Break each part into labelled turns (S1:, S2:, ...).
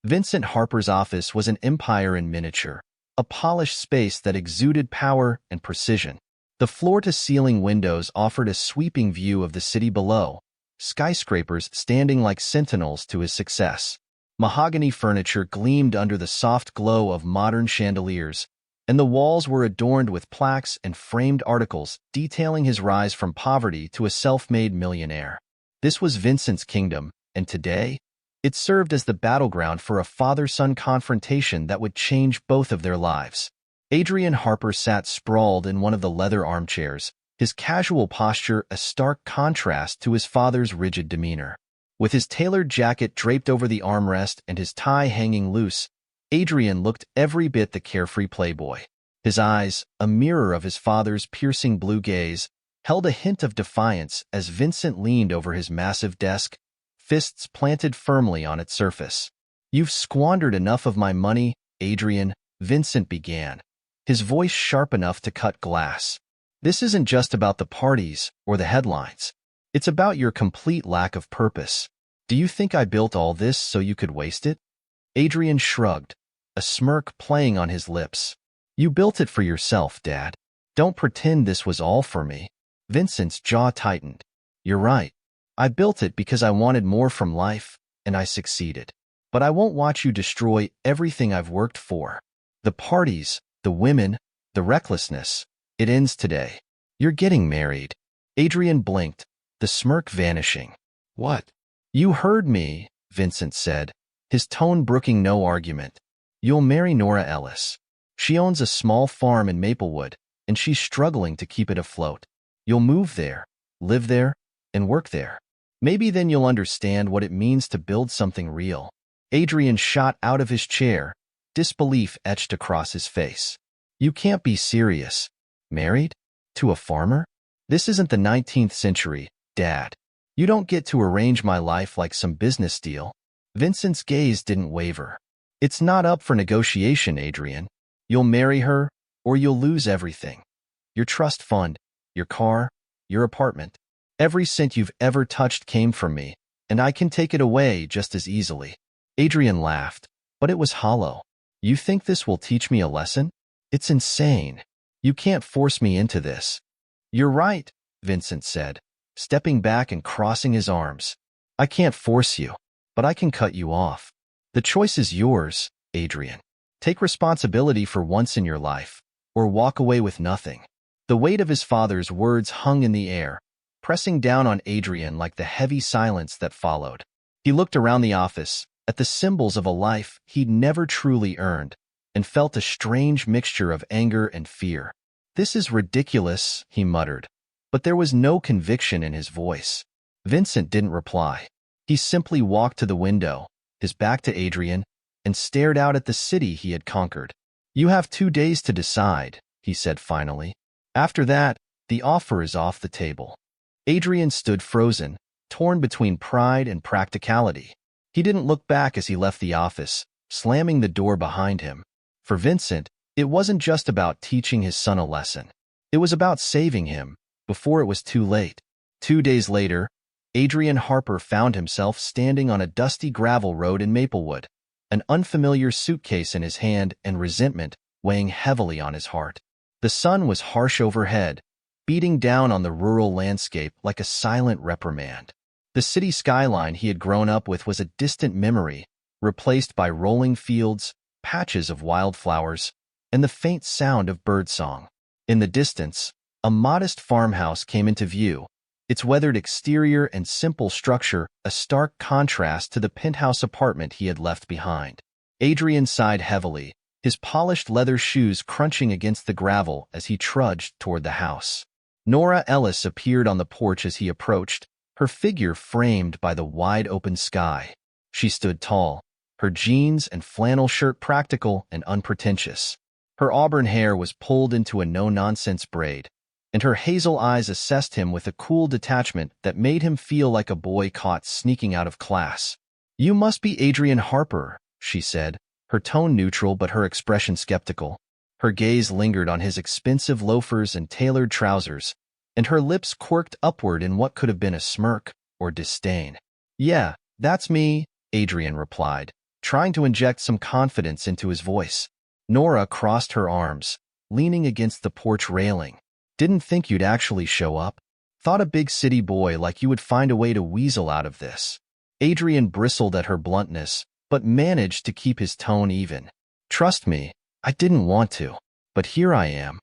S1: Vincent Harper's office was an empire in miniature, a polished space that exuded power and precision. The floor-to-ceiling windows offered a sweeping view of the city below, skyscrapers standing like sentinels to his success. Mahogany furniture gleamed under the soft glow of modern chandeliers, and the walls were adorned with plaques and framed articles detailing his rise from poverty to a self-made millionaire. This was Vincent's kingdom, and today, it served as the battleground for a father-son confrontation that would change both of their lives. Adrian Harper sat sprawled in one of the leather armchairs, his casual posture a stark contrast to his father's rigid demeanor. With his tailored jacket draped over the armrest and his tie hanging loose, Adrian looked every bit the carefree playboy. His eyes, a mirror of his father's piercing blue gaze, held a hint of defiance as Vincent leaned over his massive desk, fists planted firmly on its surface. "You've squandered enough of my money, Adrian," Vincent began, his voice sharp enough to cut glass. "This isn't just about the parties or the headlines. It's about your complete lack of purpose. Do you think I built all this so you could waste it?" Adrian shrugged, a smirk playing on his lips. "You built it for yourself, Dad. Don't pretend this was all for me." Vincent's jaw tightened. "You're right. I built it because I wanted more from life, and I succeeded. But I won't watch you destroy everything I've worked for. The parties, the women, the recklessness. It ends today. You're getting married." Adrian blinked, the smirk vanishing. "What?" "You heard me," Vincent said, his tone brooking no argument. "You'll marry Nora Ellis. She owns a small farm in Maplewood, and she's struggling to keep it afloat. You'll move there, live there, and work there. Maybe then you'll understand what it means to build something real." Adrian shot out of his chair, disbelief etched across his face. "You can't be serious. Married? To a farmer? This isn't the 19th century, Dad. You don't get to arrange my life like some business deal." Vincent's gaze didn't waver. "It's not up for negotiation, Adrian. You'll marry her, or you'll lose everything. Your trust fund, your car, your apartment. Every cent you've ever touched came from me, and I can take it away just as easily." Adrian laughed, but it was hollow. "You think this will teach me a lesson? It's insane. You can't force me into this." "You're right," Vincent said, stepping back and crossing his arms. "I can't force you, but I can cut you off. The choice is yours, Adrian. Take responsibility for once in your life, or walk away with nothing." The weight of his father's words hung in the air, pressing down on Adrian like the heavy silence that followed. He looked around the office, at the symbols of a life he'd never truly earned, and felt a strange mixture of anger and fear. "This is ridiculous," he muttered, but there was no conviction in his voice. Vincent didn't reply. He simply walked to the window, his back to Adrian, and stared out at the city he had conquered. "You have 2 days to decide," he said finally. "After that, the offer is off the table." Adrian stood frozen, torn between pride and practicality. He didn't look back as he left the office, slamming the door behind him. For Vincent, it wasn't just about teaching his son a lesson. It was about saving him, before it was too late. 2 days later, Adrian Harper found himself standing on a dusty gravel road in Maplewood, an unfamiliar suitcase in his hand and resentment weighing heavily on his heart. The sun was harsh overhead, beating down on the rural landscape like a silent reprimand. The city skyline he had grown up with was a distant memory, replaced by rolling fields, patches of wildflowers, and the faint sound of birdsong. In the distance, a modest farmhouse came into view, its weathered exterior and simple structure a stark contrast to the penthouse apartment he had left behind. Adrian sighed heavily, his polished leather shoes crunching against the gravel as he trudged toward the house. Nora Ellis appeared on the porch as he approached, her figure framed by the wide-open sky. She stood tall, her jeans and flannel shirt practical and unpretentious. Her auburn hair was pulled into a no-nonsense braid, and her hazel eyes assessed him with a cool detachment that made him feel like a boy caught sneaking out of class. "You must be Adrian Harper," she said, her tone neutral but her expression skeptical. Her gaze lingered on his expensive loafers and tailored trousers, and her lips quirked upward in what could have been a smirk or disdain. "Yeah, that's me," Adrian replied, trying to inject some confidence into his voice. Nora crossed her arms, leaning against the porch railing. Didn't think you'd actually show up. Thought a big city boy like you would find a way to weasel out of this. Adrian bristled at her bluntness, but managed to keep his tone even. Trust me, I didn't want to, but here I am.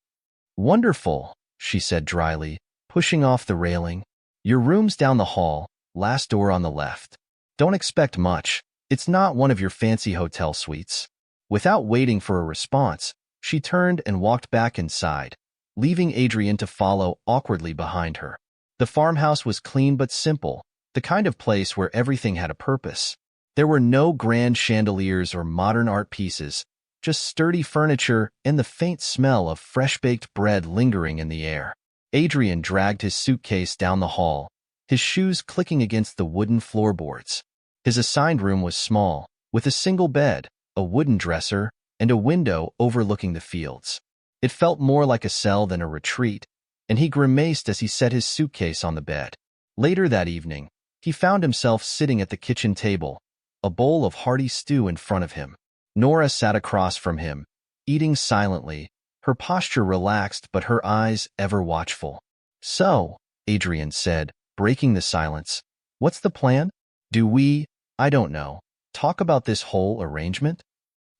S1: Wonderful, she said dryly, pushing off the railing. Your room's down the hall, last door on the left. Don't expect much. It's not one of your fancy hotel suites. Without waiting for a response, she turned and walked back inside, leaving Adrian to follow awkwardly behind her. The farmhouse was clean but simple, the kind of place where everything had a purpose. There were no grand chandeliers or modern art pieces, just sturdy furniture and the faint smell of fresh-baked bread lingering in the air. Adrian dragged his suitcase down the hall, his shoes clicking against the wooden floorboards. His assigned room was small, with a single bed, a wooden dresser, and a window overlooking the fields. It felt more like a cell than a retreat, and he grimaced as he set his suitcase on the bed. Later that evening, he found himself sitting at the kitchen table, a bowl of hearty stew in front of him. Nora sat across from him, eating silently, her posture relaxed but her eyes ever watchful. So, Adrian said, breaking the silence, what's the plan? Do we, I don't know, talk about this whole arrangement?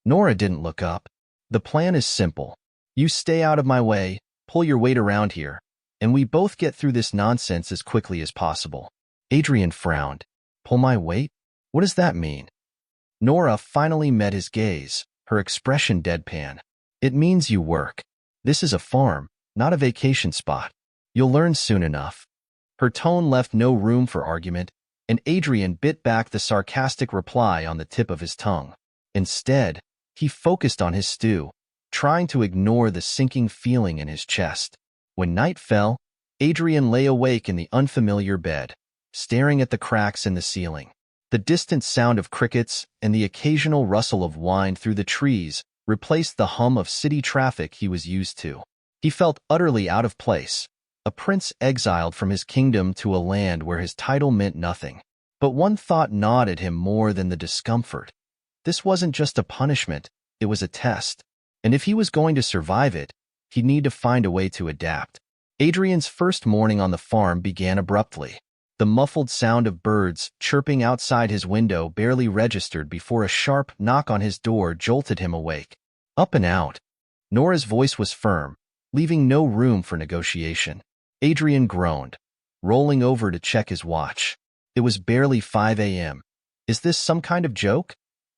S1: Nora didn't look up. The plan is simple. You stay out of my way, pull your weight around here, and we both get through this nonsense as quickly as possible. Adrian frowned. Pull my weight? What does that mean? Nora finally met his gaze, her expression deadpan. It means you work. This is a farm, not a vacation spot. You'll learn soon enough. Her tone left no room for argument, and Adrian bit back the sarcastic reply on the tip of his tongue. Instead, he focused on his stew, trying to ignore the sinking feeling in his chest. When night fell, Adrian lay awake in the unfamiliar bed, staring at the cracks in the ceiling. The distant sound of crickets and the occasional rustle of wind through the trees replaced the hum of city traffic he was used to. He felt utterly out of place, a prince exiled from his kingdom to a land where his title meant nothing. But one thought gnawed at him more than the discomfort. This wasn't just a punishment, it was a test. And if he was going to survive it, he'd need to find a way to adapt. Adrian's first morning on the farm began abruptly. The muffled sound of birds chirping outside his window barely registered before a sharp knock on his door jolted him awake. Up and out. Nora's voice was firm, leaving no room for negotiation. Adrian groaned, rolling over to check his watch. It was barely 5 a.m. Is this some kind of joke?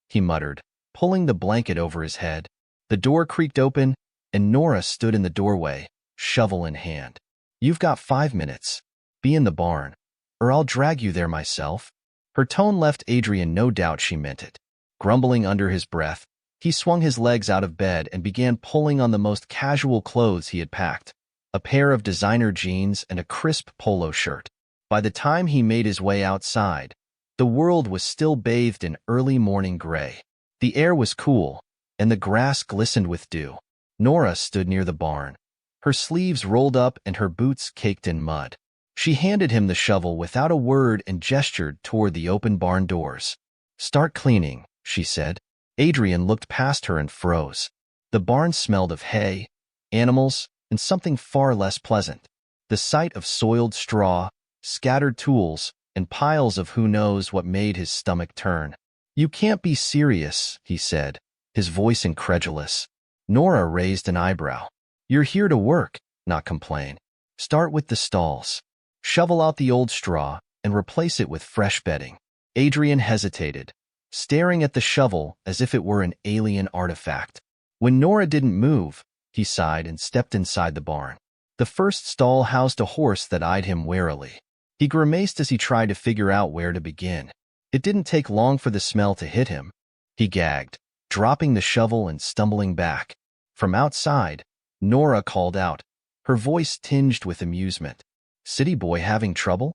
S1: He muttered, pulling the blanket over his head. The door creaked open, and Nora stood in the doorway, shovel in hand. You've got 5 minutes. Be in the barn, or I'll drag you there myself. Her tone left Adrian no doubt she meant it. Grumbling under his breath, he swung his legs out of bed and began pulling on the most casual clothes he had packed, a pair of designer jeans and a crisp polo shirt. By the time he made his way outside, the world was still bathed in early morning gray. The air was cool, and the grass glistened with dew. Nora stood near the barn, her sleeves rolled up and her boots caked in mud. She handed him the shovel without a word and gestured toward the open barn doors. Start cleaning, she said. Adrian looked past her and froze. The barn smelled of hay, animals, and something far less pleasant. The sight of soiled straw, scattered tools, and piles of who knows what made his stomach turn. You can't be serious, he said, his voice incredulous. Nora raised an eyebrow. You're here to work, not complain. Start with the stalls. Shovel out the old straw and replace it with fresh bedding. Adrian hesitated, staring at the shovel as if it were an alien artifact. When Nora didn't move, he sighed and stepped inside the barn. The first stall housed a horse that eyed him warily. He grimaced as he tried to figure out where to begin. It didn't take long for the smell to hit him. He gagged, dropping the shovel and stumbling back. From outside, Nora called out, her voice tinged with amusement. City boy having trouble?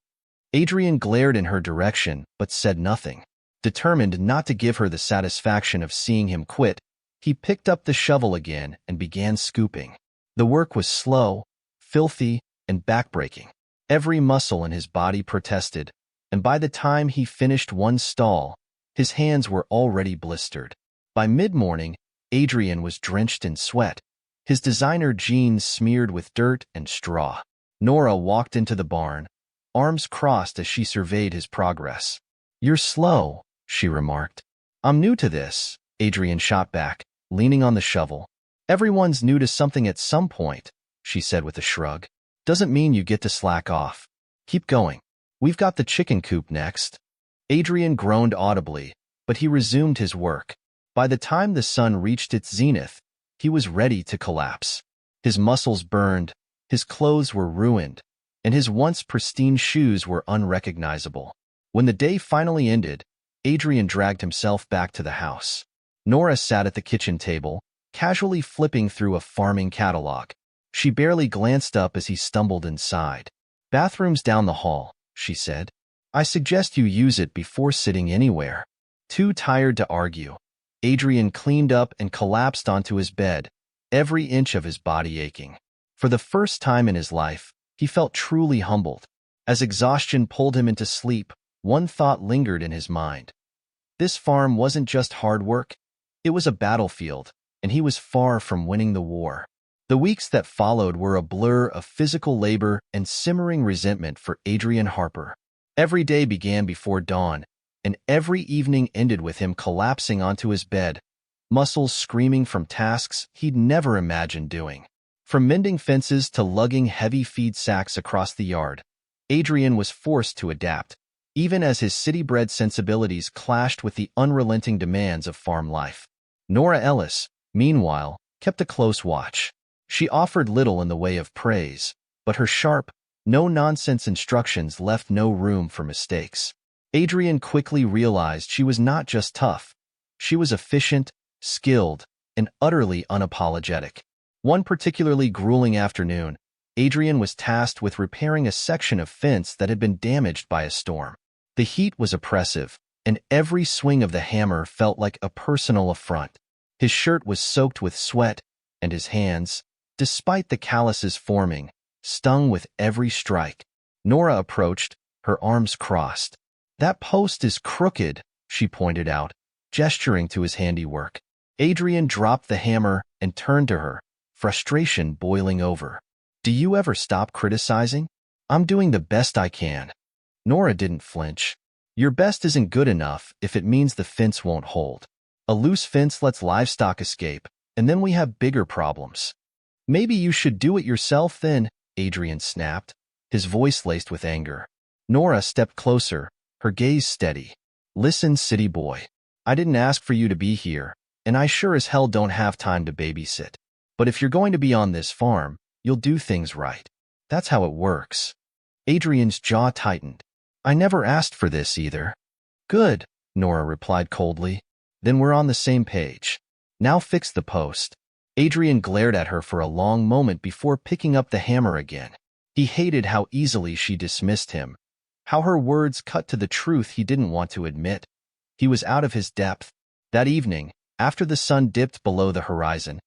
S1: Adrian glared in her direction, but said nothing. Determined not to give her the satisfaction of seeing him quit, he picked up the shovel again and began scooping. The work was slow, filthy, and backbreaking. Every muscle in his body protested, and by the time he finished one stall, His hands were already blistered. By mid-morning, Adrian was drenched in sweat, his designer jeans smeared with dirt and straw. Nora walked into the barn, arms crossed as she surveyed his progress. "You're slow," she remarked. "I'm new to this," Adrian shot back, leaning on the shovel. "Everyone's new to something at some point," she said with a shrug. "Doesn't mean you get to slack off. Keep going. We've got the chicken coop next." Adrian groaned audibly, but he resumed his work. By the time the sun reached its zenith, he was ready to collapse. His muscles burned, his clothes were ruined, and his once pristine shoes were unrecognizable. When the day finally ended, Adrian dragged himself back to the house. Nora sat at the kitchen table, casually flipping through a farming catalog. She barely glanced up as he stumbled inside. "Bathroom's down the hall," she said. "I suggest you use it before sitting anywhere." Too tired to argue, Adrian cleaned up and collapsed onto his bed, every inch of his body aching. For the first time in his life, he felt truly humbled. As exhaustion pulled him into sleep, one thought lingered in his mind. This farm wasn't just hard work, it was a battlefield, and he was far from winning the war. The weeks that followed were a blur of physical labor and simmering resentment for Adrian Harper. Every day began before dawn, and every evening ended with him collapsing onto his bed, muscles screaming from tasks he'd never imagined doing. From mending fences to lugging heavy feed sacks across the yard, Adrian was forced to adapt, even as his city-bred sensibilities clashed with the unrelenting demands of farm life. Nora Ellis, meanwhile, kept a close watch. She offered little in the way of praise, but her sharp, no-nonsense instructions left no room for mistakes. Adrian quickly realized she was not just tough. She was efficient, skilled, and utterly unapologetic. One particularly grueling afternoon, Adrian was tasked with repairing a section of fence that had been damaged by a storm. The heat was oppressive, and every swing of the hammer felt like a personal affront. His shirt was soaked with sweat, and his hands, despite the calluses forming, stung with every strike. Nora approached, her arms crossed. "That post is crooked," she pointed out, gesturing to his handiwork. Adrian dropped the hammer and turned to her, frustration boiling over. "Do you ever stop criticizing? I'm doing the best I can." Nora didn't flinch. "Your best isn't good enough if it means the fence won't hold. A loose fence lets livestock escape, and then we have bigger problems." "Maybe you should do it yourself then," Adrian snapped, his voice laced with anger. Nora stepped closer, her gaze steady. "Listen, city boy. I didn't ask for you to be here, and I sure as hell don't have time to babysit. But if you're going to be on this farm, you'll do things right. That's how it works." Adrian's jaw tightened. "I never asked for this either." "Good," Nora replied coldly. "Then we're on the same page. Now fix the post." Adrian glared at her for a long moment before picking up the hammer again. He hated how easily she dismissed him, how her words cut to the truth he didn't want to admit. He was out of his depth. That evening, after the sun dipped below the horizon,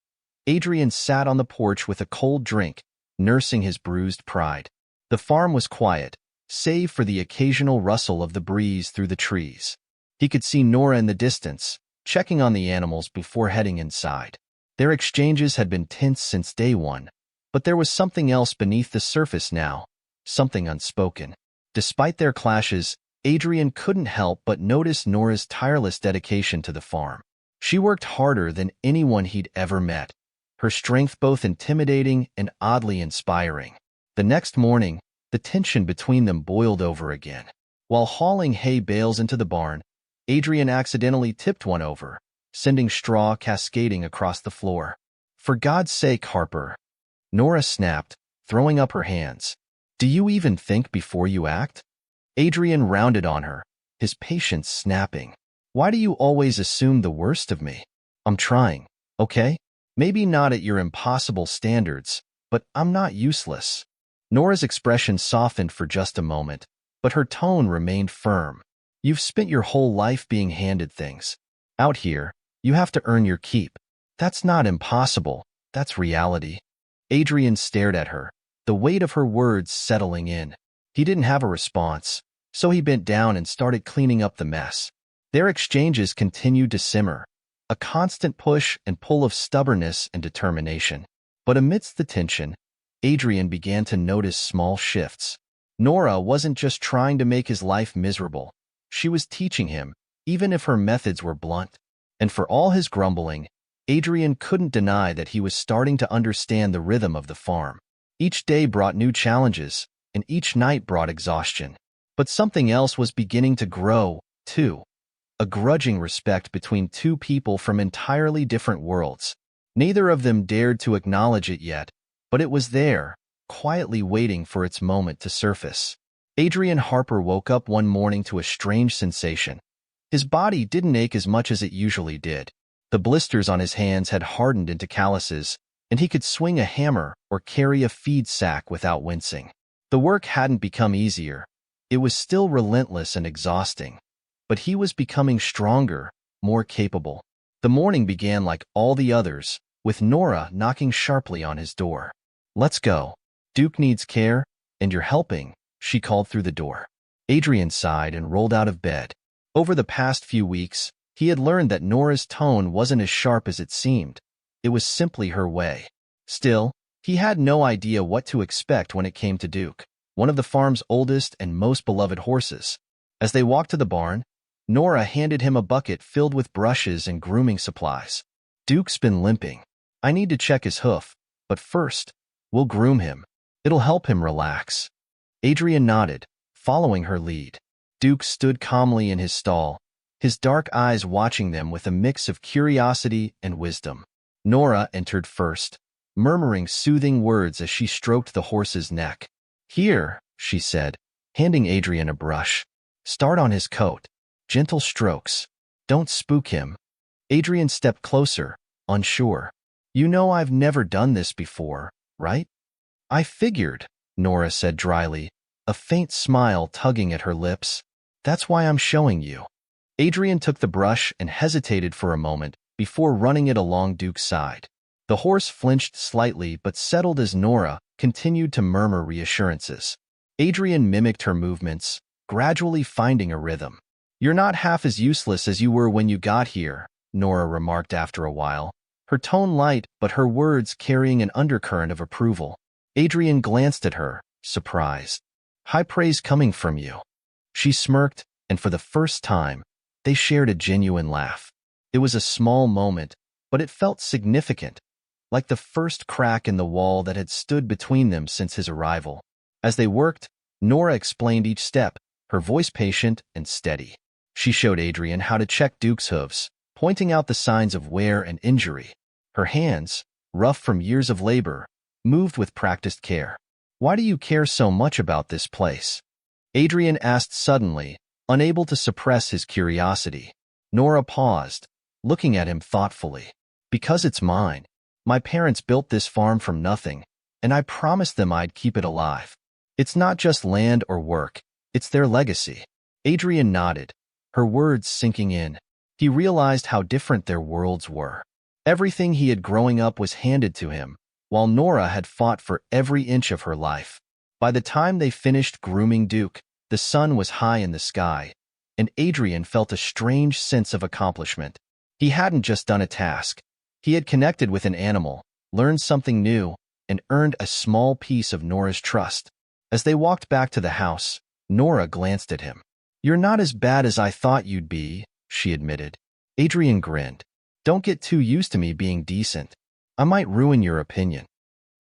S1: Adrian sat on the porch with a cold drink, nursing his bruised pride. The farm was quiet, save for the occasional rustle of the breeze through the trees. He could see Nora in the distance, checking on the animals before heading inside. Their exchanges had been tense since day one, but there was something else beneath the surface now, something unspoken. Despite their clashes, Adrian couldn't help but notice Nora's tireless dedication to the farm. She worked harder than anyone he'd ever met, her strength both intimidating and oddly inspiring. The next morning, the tension between them boiled over again. While hauling hay bales into the barn, Adrian accidentally tipped one over, sending straw cascading across the floor. "For God's sake, Harper," Nora snapped, throwing up her hands. "Do you even think before you act?" Adrian rounded on her, his patience snapping. "Why do you always assume the worst of me? I'm trying, okay? Maybe not at your impossible standards, but I'm not useless." Nora's expression softened for just a moment, but her tone remained firm. "You've spent your whole life being handed things. Out here, you have to earn your keep. That's not impossible, that's reality." Adrian stared at her, the weight of her words settling in. He didn't have a response, so he bent down and started cleaning up the mess. Their exchanges continued to simmer, a constant push and pull of stubbornness and determination. But amidst the tension, Adrian began to notice small shifts. Nora wasn't just trying to make his life miserable. She was teaching him, even if her methods were blunt. And for all his grumbling, Adrian couldn't deny that he was starting to understand the rhythm of the farm. Each day brought new challenges, and each night brought exhaustion. But something else was beginning to grow, too. A grudging respect between two people from entirely different worlds. Neither of them dared to acknowledge it yet, but it was there, quietly waiting for its moment to surface. Adrian Harper woke up one morning to a strange sensation. His body didn't ache as much as it usually did. The blisters on his hands had hardened into calluses, and he could swing a hammer or carry a feed sack without wincing. The work hadn't become easier. It was still relentless and exhausting. But he was becoming stronger, more capable. The morning began like all the others, with Nora knocking sharply on his door. "Let's go. Duke needs care, and you're helping," she called through the door. Adrian sighed and rolled out of bed. Over the past few weeks, he had learned that Nora's tone wasn't as sharp as it seemed. It was simply her way. Still, he had no idea what to expect when it came to Duke, one of the farm's oldest and most beloved horses. As they walked to the barn, Nora handed him a bucket filled with brushes and grooming supplies. "Duke's been limping. I need to check his hoof, but first, we'll groom him. It'll help him relax." Adrian nodded, following her lead. Duke stood calmly in his stall, his dark eyes watching them with a mix of curiosity and wisdom. Nora entered first, murmuring soothing words as she stroked the horse's neck. "Here," she said, handing Adrian a brush. "Start on his coat. Gentle strokes. Don't spook him." Adrian stepped closer, unsure. "You know I've never done this before, right?" "I figured," Nora said dryly, a faint smile tugging at her lips. "That's why I'm showing you." Adrian took the brush and hesitated for a moment before running it along Duke's side. The horse flinched slightly but settled as Nora continued to murmur reassurances. Adrian mimicked her movements, gradually finding a rhythm. "You're not half as useless as you were when you got here," Nora remarked after a while, her tone light but her words carrying an undercurrent of approval. Adrian glanced at her, surprised. "High praise coming from you." She smirked, and for the first time, they shared a genuine laugh. It was a small moment, but it felt significant, like the first crack in the wall that had stood between them since his arrival. As they worked, Nora explained each step, her voice patient and steady. She showed Adrian how to check Duke's hooves, pointing out the signs of wear and injury. Her hands, rough from years of labor, moved with practiced care. "Why do you care so much about this place?" Adrian asked suddenly, unable to suppress his curiosity. Nora paused, looking at him thoughtfully. "Because it's mine. My parents built this farm from nothing, and I promised them I'd keep it alive. It's not just land or work, it's their legacy." Adrian nodded, her words sinking in. He realized how different their worlds were. Everything he had growing up was handed to him, while Nora had fought for every inch of her life. By the time they finished grooming Duke, the sun was high in the sky, and Adrian felt a strange sense of accomplishment. He hadn't just done a task. He had connected with an animal, learned something new, and earned a small piece of Nora's trust. As they walked back to the house, Nora glanced at him. "You're not as bad as I thought you'd be," she admitted. Adrian grinned. "Don't get too used to me being decent. I might ruin your opinion."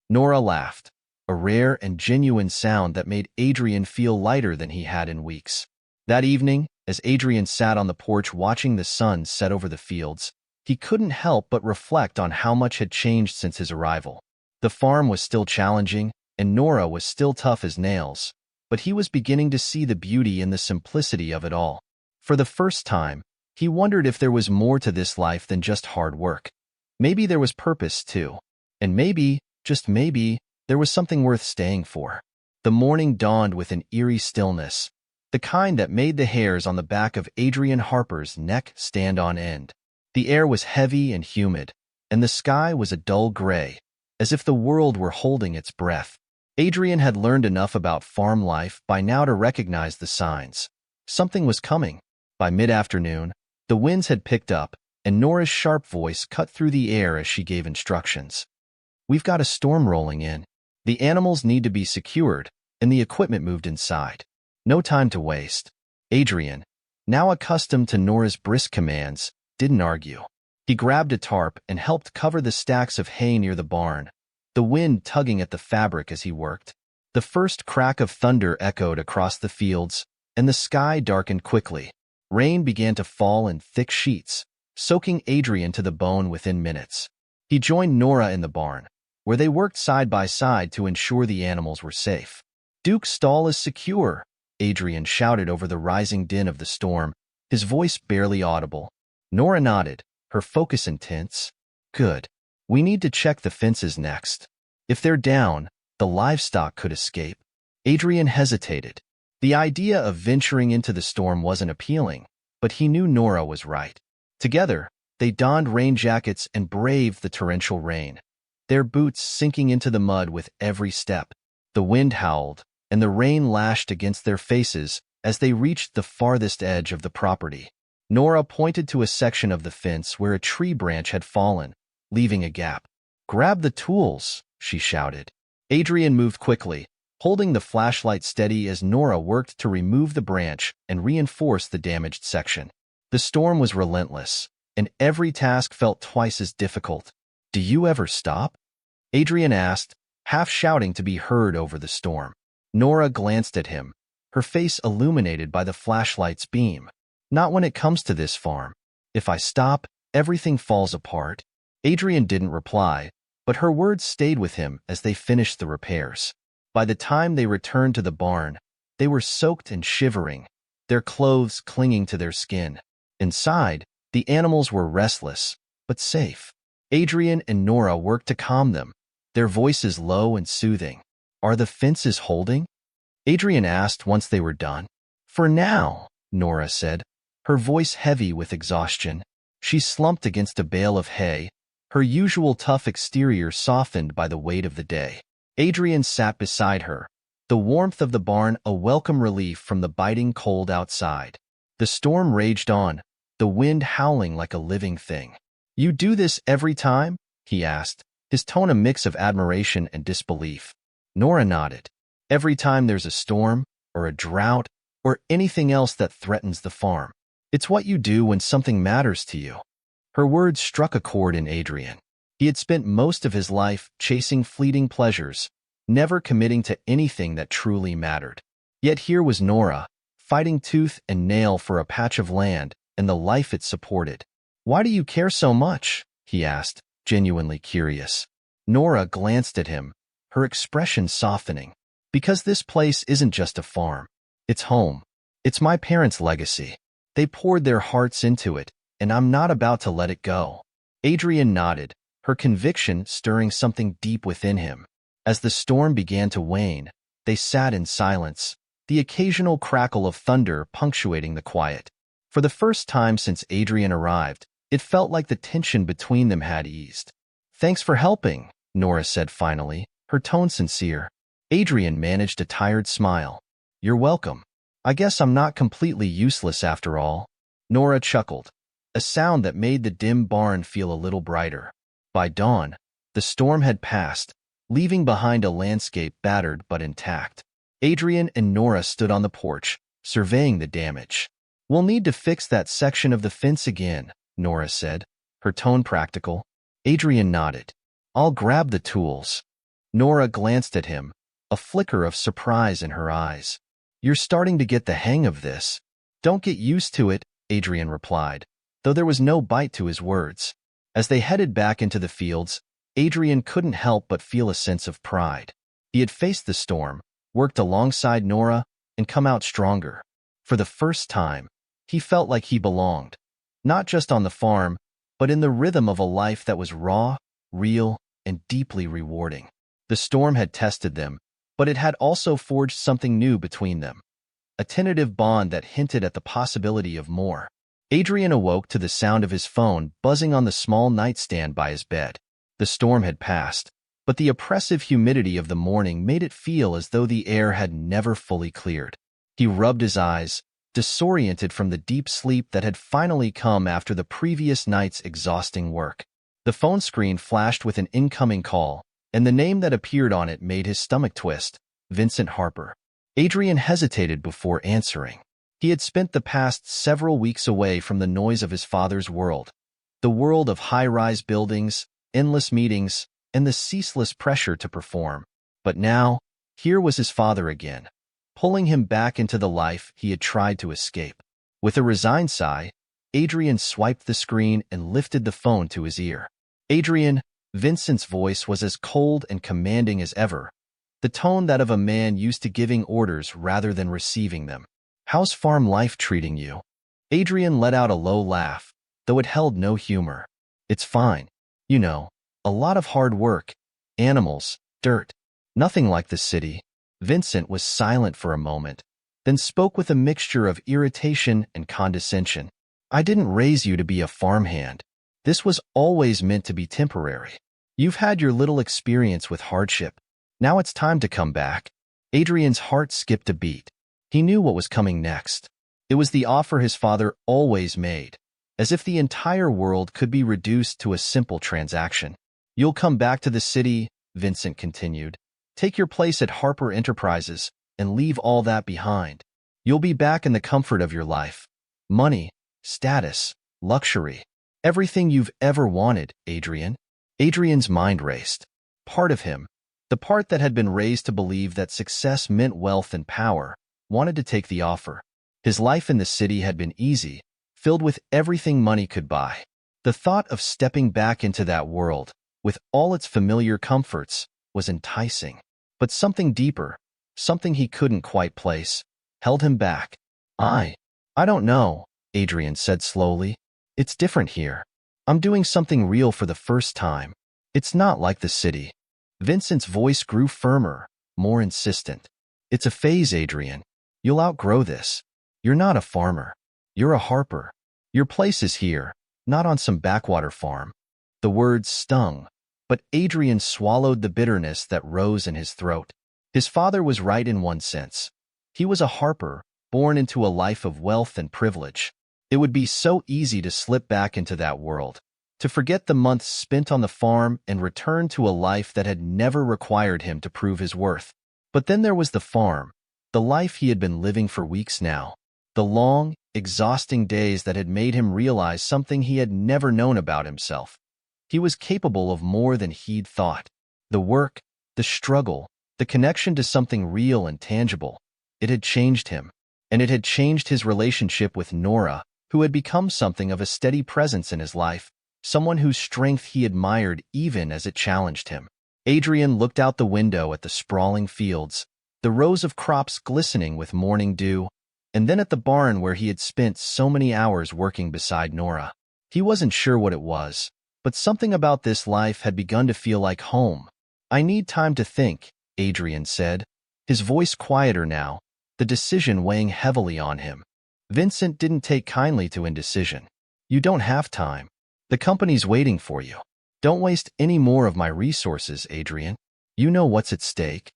S1: Nora laughed, a rare and genuine sound that made Adrian feel lighter than he had in weeks. That evening, as Adrian sat on the porch watching the sun set over the fields, he couldn't help but reflect on how much had changed since his arrival. The farm was still challenging, and Nora was still tough as nails, but he was beginning to see the beauty in the simplicity of it all. For the first time, he wondered if there was more to this life than just hard work. Maybe there was purpose, too. And maybe, just maybe, there was something worth staying for. The morning dawned with an eerie stillness, the kind that made the hairs on the back of Adrian Harper's neck stand on end. The air was heavy and humid, and the sky was a dull gray, as if the world were holding its breath. Adrian had learned enough about farm life by now to recognize the signs. Something was coming. By mid-afternoon, The winds had picked up, and Nora's sharp voice cut through the air as she gave instructions. We've got a storm rolling in. The animals need to be secured, and the equipment moved inside. No time to waste. Adrian, now accustomed to Nora's brisk commands, didn't argue. He grabbed a tarp and helped cover the stacks of hay near the barn, the wind tugging at the fabric as he worked. The first crack of thunder echoed across the fields, and the sky darkened quickly. Rain began to fall in thick sheets, soaking Adrian to the bone within minutes. He joined Nora in the barn, where they worked side by side to ensure the animals were safe. "Duke's stall is secure," Adrian shouted over the rising din of the storm, his voice barely audible. Nora nodded, her focus intense. "Good. We need to check the fences next. If they're down, the livestock could escape." Adrian hesitated. The idea of venturing into the storm wasn't appealing, but he knew Nora was right. Together, they donned rain jackets and braved the torrential rain, their boots sinking into the mud with every step. The wind howled, and the rain lashed against their faces as they reached the farthest edge of the property. Nora pointed to a section of the fence where a tree branch had fallen, leaving a gap. "Grab the tools," she shouted. Adrian moved quickly, holding the flashlight steady as Nora worked to remove the branch and reinforce the damaged section. The storm was relentless, and every task felt twice as difficult. "Do you ever stop?" Adrian asked, half shouting to be heard over the storm. Nora glanced at him, her face illuminated by the flashlight's beam. "Not when it comes to this farm. If I stop, everything falls apart." Adrian didn't reply, but her words stayed with him as they finished the repairs. By the time they returned to the barn, they were soaked and shivering, their clothes clinging to their skin. Inside, the animals were restless, but safe. Adrian and Nora worked to calm them, their voices low and soothing. "Are the fences holding?" Adrian asked once they were done. "For now," Nora said, her voice heavy with exhaustion. She slumped against a bale of hay, her usual tough exterior softened by the weight of the day. Adrian sat beside her, the warmth of the barn a welcome relief from the biting cold outside. The storm raged on, the wind howling like a living thing. "You do this every time?" he asked, his tone a mix of admiration and disbelief. Nora nodded. "Every time there's a storm, or a drought, or anything else that threatens the farm. It's what you do when something matters to you." Her words struck a chord in Adrian. He had spent most of his life chasing fleeting pleasures, never committing to anything that truly mattered. Yet here was Nora, fighting tooth and nail for a patch of land and the life it supported. "Why do you care so much?" he asked, genuinely curious. Nora glanced at him, her expression softening. "Because this place isn't just a farm. It's home. It's my parents' legacy. They poured their hearts into it, and I'm not about to let it go." Adrian nodded, her conviction stirring something deep within him. As the storm began to wane, they sat in silence, the occasional crackle of thunder punctuating the quiet. For the first time since Adrian arrived, it felt like the tension between them had eased. "Thanks for helping," Nora said finally, her tone sincere. Adrian managed a tired smile. "You're welcome. I guess I'm not completely useless after all." Nora chuckled, a sound that made the dim barn feel a little brighter. By dawn, the storm had passed, leaving behind a landscape battered but intact. Adrian and Nora stood on the porch, surveying the damage. "We'll need to fix that section of the fence again," Nora said, her tone practical. Adrian nodded. "I'll grab the tools." Nora glanced at him, a flicker of surprise in her eyes. "You're starting to get the hang of this." "Don't get used to it," Adrian replied, though there was no bite to his words. As they headed back into the fields, Adrian couldn't help but feel a sense of pride. He had faced the storm, worked alongside Nora, and come out stronger. For the first time, he felt like he belonged, not just on the farm, but in the rhythm of a life that was raw, real, and deeply rewarding. The storm had tested them, but it had also forged something new between them, a tentative bond that hinted at the possibility of more. Adrian awoke to the sound of his phone buzzing on the small nightstand by his bed. The storm had passed, but the oppressive humidity of the morning made it feel as though the air had never fully cleared. He rubbed his eyes, disoriented from the deep sleep that had finally come after the previous night's exhausting work. The phone screen flashed with an incoming call, and the name that appeared on it made his stomach twist: Vincent Harper. Adrian hesitated before answering. He had spent the past several weeks away from the noise of his father's world, the world of high-rise buildings, endless meetings, and the ceaseless pressure to perform. But now, here was his father again, pulling him back into the life he had tried to escape. With a resigned sigh, Adrian swiped the screen and lifted the phone to his ear. "Adrian," Vincent's voice was as cold and commanding as ever, the tone that of a man used to giving orders rather than receiving them. "How's farm life treating you?" Adrian let out a low laugh, though it held no humor. "It's fine. You know, a lot of hard work, animals, dirt. Nothing like the city." Vincent was silent for a moment, then spoke with a mixture of irritation and condescension. "I didn't raise you to be a farmhand. This was always meant to be temporary. You've had your little experience with hardship. Now it's time to come back." Adrian's heart skipped a beat. He knew what was coming next. It was the offer his father always made, as if the entire world could be reduced to a simple transaction. "You'll come back to the city," Vincent continued. "Take your place at Harper Enterprises and leave all that behind. You'll be back in the comfort of your life. Money, status, luxury. Everything you've ever wanted, Adrian." Adrian's mind raced. Part of him, the part that had been raised to believe that success meant wealth and power, wanted to take the offer. His life in the city had been easy, filled with everything money could buy. The thought of stepping back into that world, with all its familiar comforts, was enticing. But something deeper, something he couldn't quite place, held him back. I don't know," Adrian said slowly. "It's different here. I'm doing something real for the first time. It's not like the city." Vincent's voice grew firmer, more insistent. "It's a phase, Adrian. You'll outgrow this. You're not a farmer. You're a Harper. Your place is here, not on some backwater farm." The words stung, but Adrian swallowed the bitterness that rose in his throat. His father was right in one sense. He was a Harper, born into a life of wealth and privilege. It would be so easy to slip back into that world, to forget the months spent on the farm and return to a life that had never required him to prove his worth. But then there was the farm, the life he had been living for weeks now, the long, exhausting days that had made him realize something he had never known about himself. He was capable of more than he'd thought. The work, the struggle, the connection to something real and tangible. It had changed him, and it had changed his relationship with Nora, who had become something of a steady presence in his life, someone whose strength he admired even as it challenged him. Adrian looked out the window at the sprawling fields, the rows of crops glistening with morning dew, and then at the barn where he had spent so many hours working beside Nora. He wasn't sure what it was, but something about this life had begun to feel like home. "I need time to think," Adrian said, his voice quieter now, the decision weighing heavily on him. Vincent didn't take kindly to indecision. "You don't have time. The company's waiting for you. Don't waste any more of my resources, Adrian. You know what's at stake."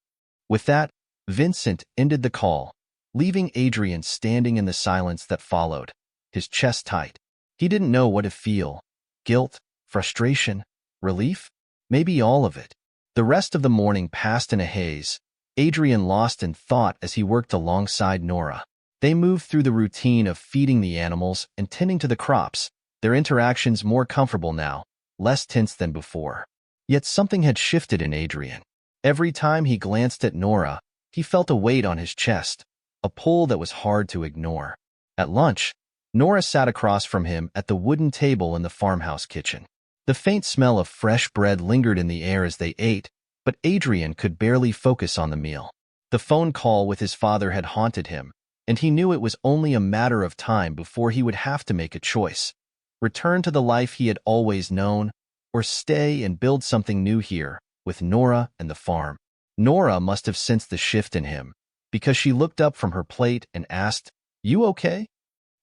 S1: With that, Vincent ended the call, leaving Adrian standing in the silence that followed, his chest tight. He didn't know what to feel. Guilt? Frustration? Relief? Maybe all of it. The rest of the morning passed in a haze, Adrian lost in thought as he worked alongside Nora. They moved through the routine of feeding the animals and tending to the crops, their interactions more comfortable now, less tense than before. Yet something had shifted in Adrian. Every time he glanced at Nora, he felt a weight on his chest, a pull that was hard to ignore. At lunch, Nora sat across from him at the wooden table in the farmhouse kitchen. The faint smell of fresh bread lingered in the air as they ate, but Adrian could barely focus on the meal. The phone call with his father had haunted him, and he knew it was only a matter of time before he would have to make a choice: return to the life he had always known, or stay and build something new here, with Nora and the farm. Nora must have sensed the shift in him, because she looked up from her plate and asked, "You okay?"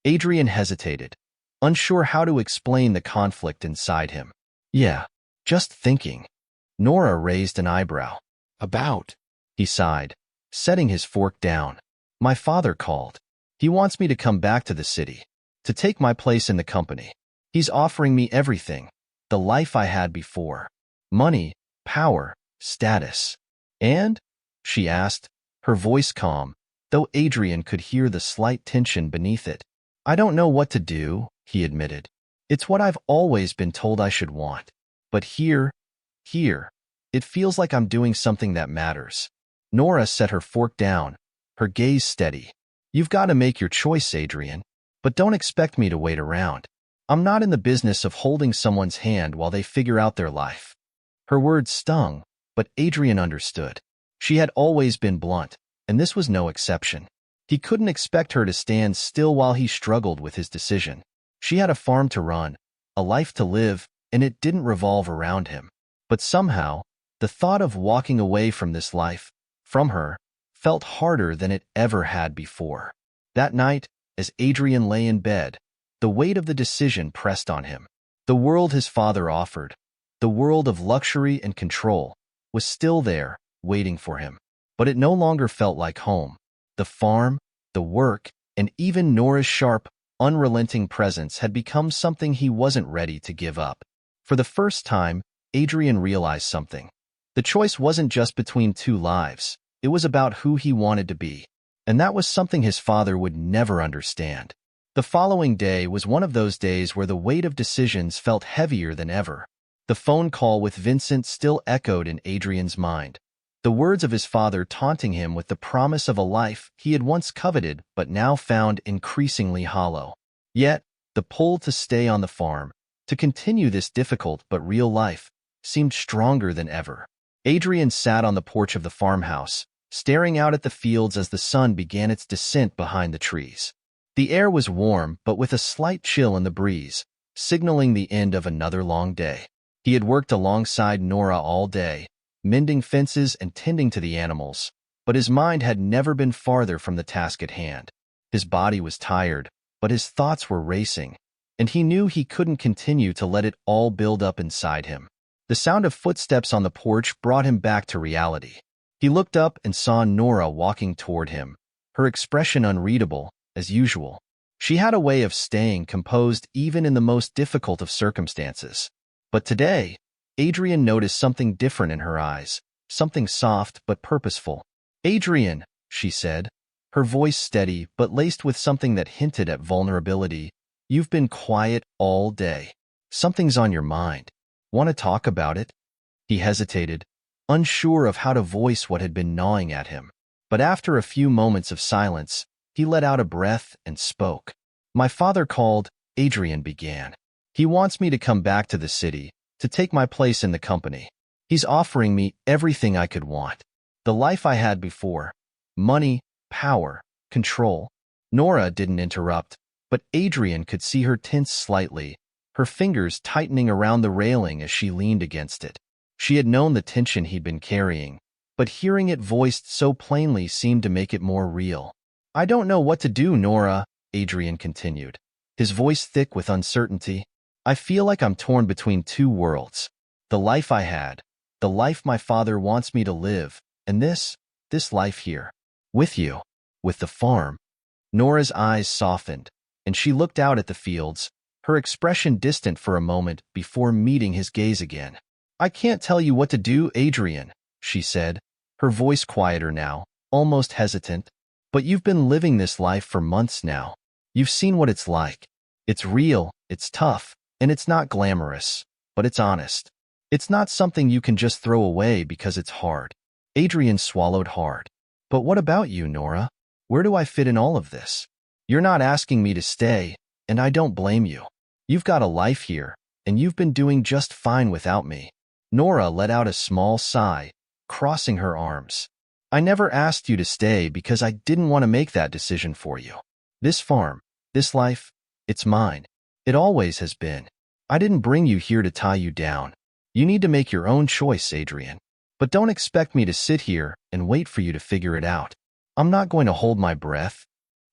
S1: Adrian hesitated, unsure how to explain the conflict inside him. "Yeah, just thinking." Nora raised an eyebrow. "About?" He sighed, setting his fork down. "My father called." He wants me to come back to the city, to take my place in the company. He's offering me everything, the life I had before. Money, power, status. And? She asked, her voice calm, though Adrian could hear the slight tension beneath it. I don't know what to do, he admitted. It's what I've always been told I should want. But here, it feels like I'm doing something that matters. Nora set her fork down, her gaze steady. You've got to make your choice, Adrian. But don't expect me to wait around. I'm not in the business of holding someone's hand while they figure out their life. Her words stung, but Adrian understood. She had always been blunt, and this was no exception. He couldn't expect her to stand still while he struggled with his decision. She had a farm to run, a life to live, and it didn't revolve around him. But somehow, the thought of walking away from this life, from her, felt harder than it ever had before. That night, as Adrian lay in bed, the weight of the decision pressed on him. The world his father offered, the world of luxury and control, was still there, waiting for him. But it no longer felt like home. The farm, the work, and even Nora's sharp, unrelenting presence had become something he wasn't ready to give up. For the first time, Adrian realized something. The choice wasn't just between two lives. It was about who he wanted to be. And that was something his father would never understand. The following day was one of those days where the weight of decisions felt heavier than ever. The phone call with Vincent still echoed in Adrian's mind. The words of his father taunting him with the promise of a life he had once coveted but now found increasingly hollow. Yet, the pull to stay on the farm, to continue this difficult but real life, seemed stronger than ever. Adrian sat on the porch of the farmhouse, staring out at the fields as the sun began its descent behind the trees. The air was warm but with a slight chill in the breeze, signaling the end of another long day. He had worked alongside Nora all day, mending fences and tending to the animals, but his mind had never been farther from the task at hand. His body was tired, but his thoughts were racing, and he knew he couldn't continue to let it all build up inside him. The sound of footsteps on the porch brought him back to reality. He looked up and saw Nora walking toward him, her expression unreadable, as usual. She had a way of staying composed even in the most difficult of circumstances. But today, Adrian noticed something different in her eyes, something soft but purposeful. "Adrian," she said, her voice steady but laced with something that hinted at vulnerability, "you've been quiet all day. Something's on your mind. Want to talk about it?" He hesitated, unsure of how to voice what had been gnawing at him. But after a few moments of silence, he let out a breath and spoke. "My father called," Adrian began. "He wants me to come back to the city, to take my place in the company. He's offering me everything I could want. The life I had before. Money, power, control." Nora didn't interrupt, but Adrian could see her tense slightly, her fingers tightening around the railing as she leaned against it. She had known the tension he'd been carrying, but hearing it voiced so plainly seemed to make it more real. "I don't know what to do, Nora," Adrian continued, his voice thick with uncertainty. "I feel like I'm torn between two worlds. The life I had, the life my father wants me to live, and this life here. With you, with the farm." Nora's eyes softened, and she looked out at the fields, her expression distant for a moment before meeting his gaze again. "I can't tell you what to do, Adrian," she said, her voice quieter now, almost hesitant. "But you've been living this life for months now. You've seen what it's like. It's real, it's tough, and it's not glamorous, but it's honest. It's not something you can just throw away because it's hard." Adrian swallowed hard. "But what about you, Nora? Where do I fit in all of this? You're not asking me to stay, and I don't blame you. You've got a life here, and you've been doing just fine without me." Nora let out a small sigh, crossing her arms. "I never asked you to stay because I didn't want to make that decision for you. This farm, this life, it's mine. It always has been. I didn't bring you here to tie you down. You need to make your own choice, Adrian. But don't expect me to sit here and wait for you to figure it out. I'm not going to hold my breath."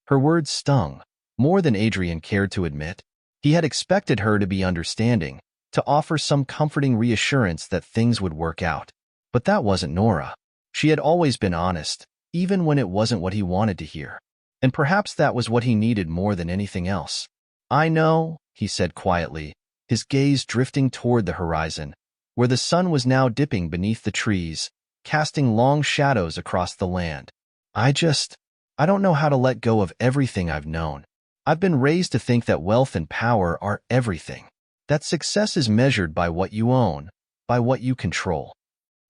S1: Her words stung, more than Adrian cared to admit. He had expected her to be understanding, to offer some comforting reassurance that things would work out. But that wasn't Nora. She had always been honest, even when it wasn't what he wanted to hear. And perhaps that was what he needed more than anything else. "I know," he said quietly, his gaze drifting toward the horizon, where the sun was now dipping beneath the trees, casting long shadows across the land. I don't know how to let go of everything I've known. I've been raised to think that wealth and power are everything, that success is measured by what you own, by what you control."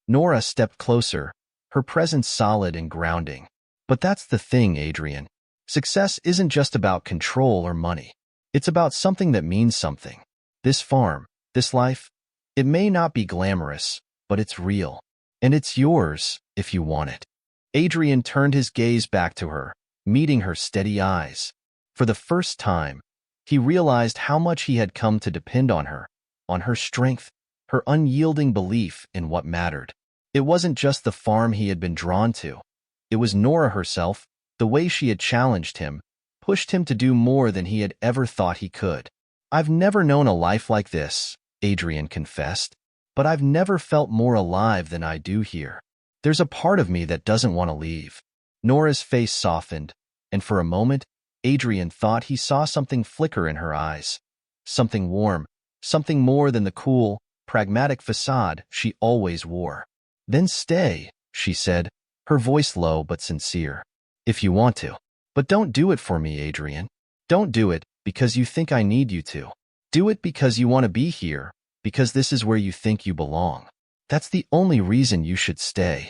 S1: Nora stepped closer, her presence solid and grounding. "But that's the thing, Adrian. Success isn't just about control or money. It's about something that means something. This farm, this life, it may not be glamorous, but it's real. And it's yours if you want it." Adrian turned his gaze back to her, meeting her steady eyes. For the first time, he realized how much he had come to depend on her strength, her unyielding belief in what mattered. It wasn't just the farm he had been drawn to. It was Nora herself, the way she had challenged him, pushed him to do more than he had ever thought he could. "I've never known a life like this," Adrian confessed, "but I've never felt more alive than I do here. There's a part of me that doesn't want to leave." Nora's face softened, and for a moment, Adrian thought he saw something flicker in her eyes. Something warm, something more than the cool, pragmatic facade she always wore. "Then stay," she said, her voice low but sincere. "If you want to. But don't do it for me, Adrian. Don't do it because you think I need you to. Do it because you want to be here, because this is where you think you belong. That's the only reason you should stay."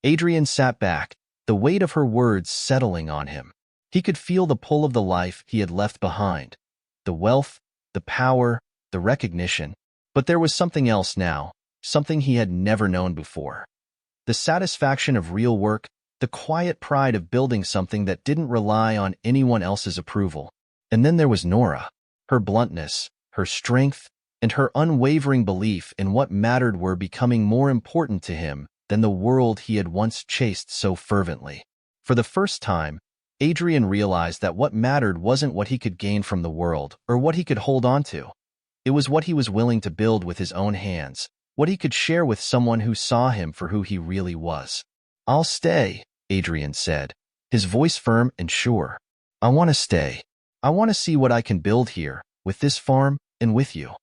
S1: Adrian sat back, the weight of her words settling on him. He could feel the pull of the life he had left behind, the wealth, the power, the recognition. But there was something else now, something he had never known before. The satisfaction of real work, the quiet pride of building something that didn't rely on anyone else's approval. And then there was Nora. Her bluntness, her strength, and her unwavering belief in what mattered were becoming more important to him than the world he had once chased so fervently. For the first time, Adrian realized that what mattered wasn't what he could gain from the world or what he could hold on to. It was what he was willing to build with his own hands, what he could share with someone who saw him for who he really was. "I'll stay," Adrian said, his voice firm and sure. "I want to stay. I want to see what I can build here, with this farm and with you."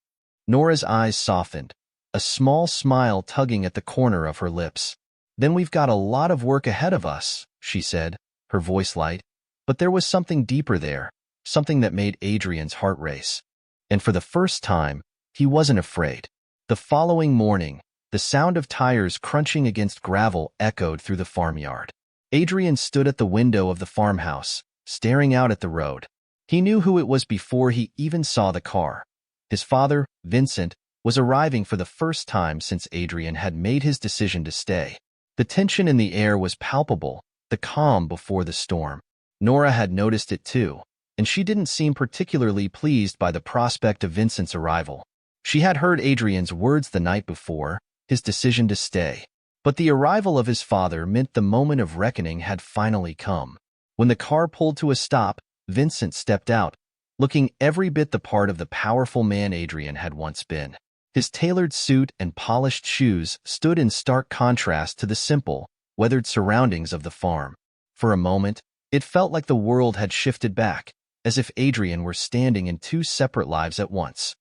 S1: Nora's eyes softened, a small smile tugging at the corner of her lips. "Then we've got a lot of work ahead of us," she said, her voice light. But there was something deeper there, something that made Adrian's heart race. And for the first time, he wasn't afraid. The following morning, the sound of tires crunching against gravel echoed through the farmyard. Adrian stood at the window of the farmhouse, staring out at the road. He knew who it was before he even saw the car. His father, Vincent, was arriving for the first time since Adrian had made his decision to stay. The tension in the air was palpable, the calm before the storm. Nora had noticed it too, and she didn't seem particularly pleased by the prospect of Vincent's arrival. She had heard Adrian's words the night before, his decision to stay. But the arrival of his father meant the moment of reckoning had finally come. When the car pulled to a stop, Vincent stepped out, looking every bit the part of the powerful man Adrian had once been. His tailored suit and polished shoes stood in stark contrast to the simple, weathered surroundings of the farm. For a moment, it felt like the world had shifted back, as if Adrian were standing in two separate lives at once.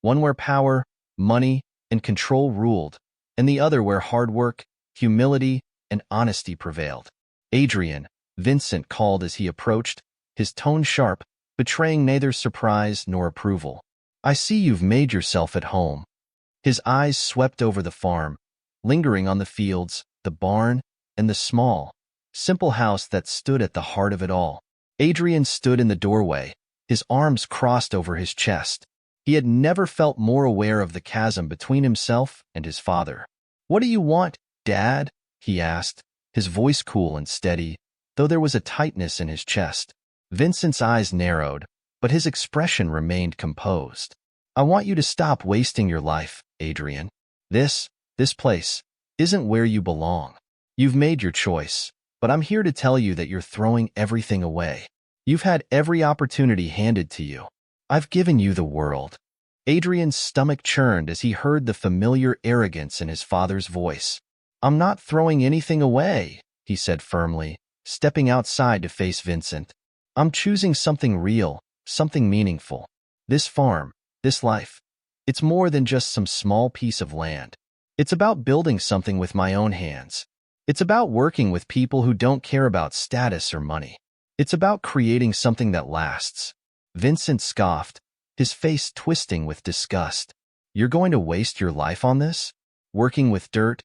S1: One where power, money, and control ruled, and the other where hard work, humility, and honesty prevailed. "Adrian," Vincent called as he approached, his tone sharp, betraying neither surprise nor approval. "I see you've made yourself at home." His eyes swept over the farm, lingering on the fields, the barn, and the small, simple house that stood at the heart of it all. Adrian stood in the doorway, his arms crossed over his chest. He had never felt more aware of the chasm between himself and his father. "What do you want, Dad?" he asked, his voice cool and steady, though there was a tightness in his chest. Vincent's eyes narrowed, but his expression remained composed. "I want you to stop wasting your life, Adrian. This place, isn't where you belong. You've made your choice, but I'm here to tell you that you're throwing everything away. You've had every opportunity handed to you. I've given you the world." Adrian's stomach churned as he heard the familiar arrogance in his father's voice. "I'm not throwing anything away," he said firmly, stepping outside to face Vincent. I'm choosing something real, something meaningful. This farm, this life, it's more than just some small piece of land. It's about building something with my own hands. It's about working with people who don't care about status or money. It's about creating something that lasts. Vincent scoffed, his face twisting with disgust. You're going to waste your life on this? Working with dirt,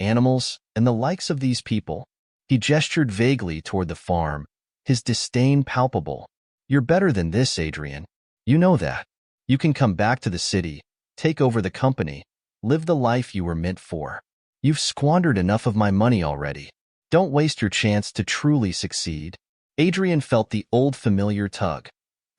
S1: animals, and the likes of these people? He gestured vaguely toward the farm, his disdain palpable. You're better than this, Adrian. You know that. You can come back to the city, take over the company, live the life you were meant for. You've squandered enough of my money already. Don't waste your chance to truly succeed. Adrian felt the old familiar tug.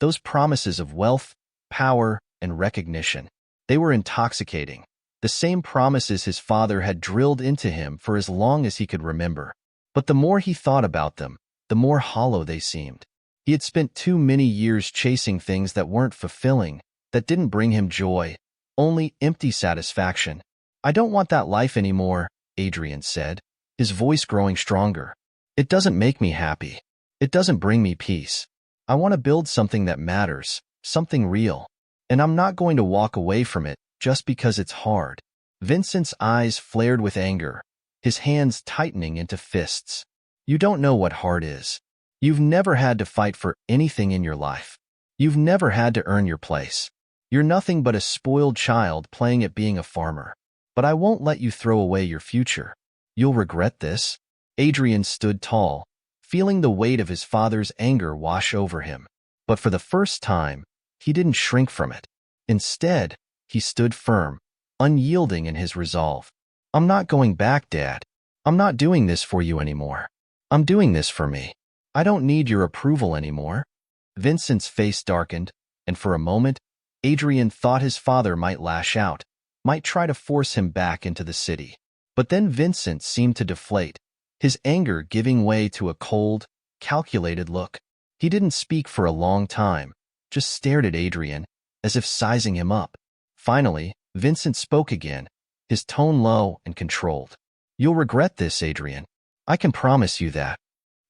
S1: Those promises of wealth, power, and recognition. They were intoxicating. The same promises his father had drilled into him for as long as he could remember. But the more he thought about them, the more hollow they seemed. He had spent too many years chasing things that weren't fulfilling, that didn't bring him joy, only empty satisfaction. I don't want that life anymore, Adrian said, his voice growing stronger. It doesn't make me happy. It doesn't bring me peace. I want to build something that matters, something real. And I'm not going to walk away from it just because it's hard. Vincent's eyes flared with anger, his hands tightening into fists. You don't know what hard is. You've never had to fight for anything in your life. You've never had to earn your place. You're nothing but a spoiled child playing at being a farmer. But I won't let you throw away your future. You'll regret this. Adrian stood tall, feeling the weight of his father's anger wash over him. But for the first time, he didn't shrink from it. Instead, he stood firm, unyielding in his resolve. I'm not going back, Dad. I'm not doing this for you anymore. I'm doing this for me. I don't need your approval anymore. Vincent's face darkened, and for a moment, Adrian thought his father might lash out, might try to force him back into the city. But then Vincent seemed to deflate, his anger giving way to a cold, calculated look. He didn't speak for a long time, just stared at Adrian, as if sizing him up. Finally, Vincent spoke again, his tone low and controlled. You'll regret this, Adrian. I can promise you that.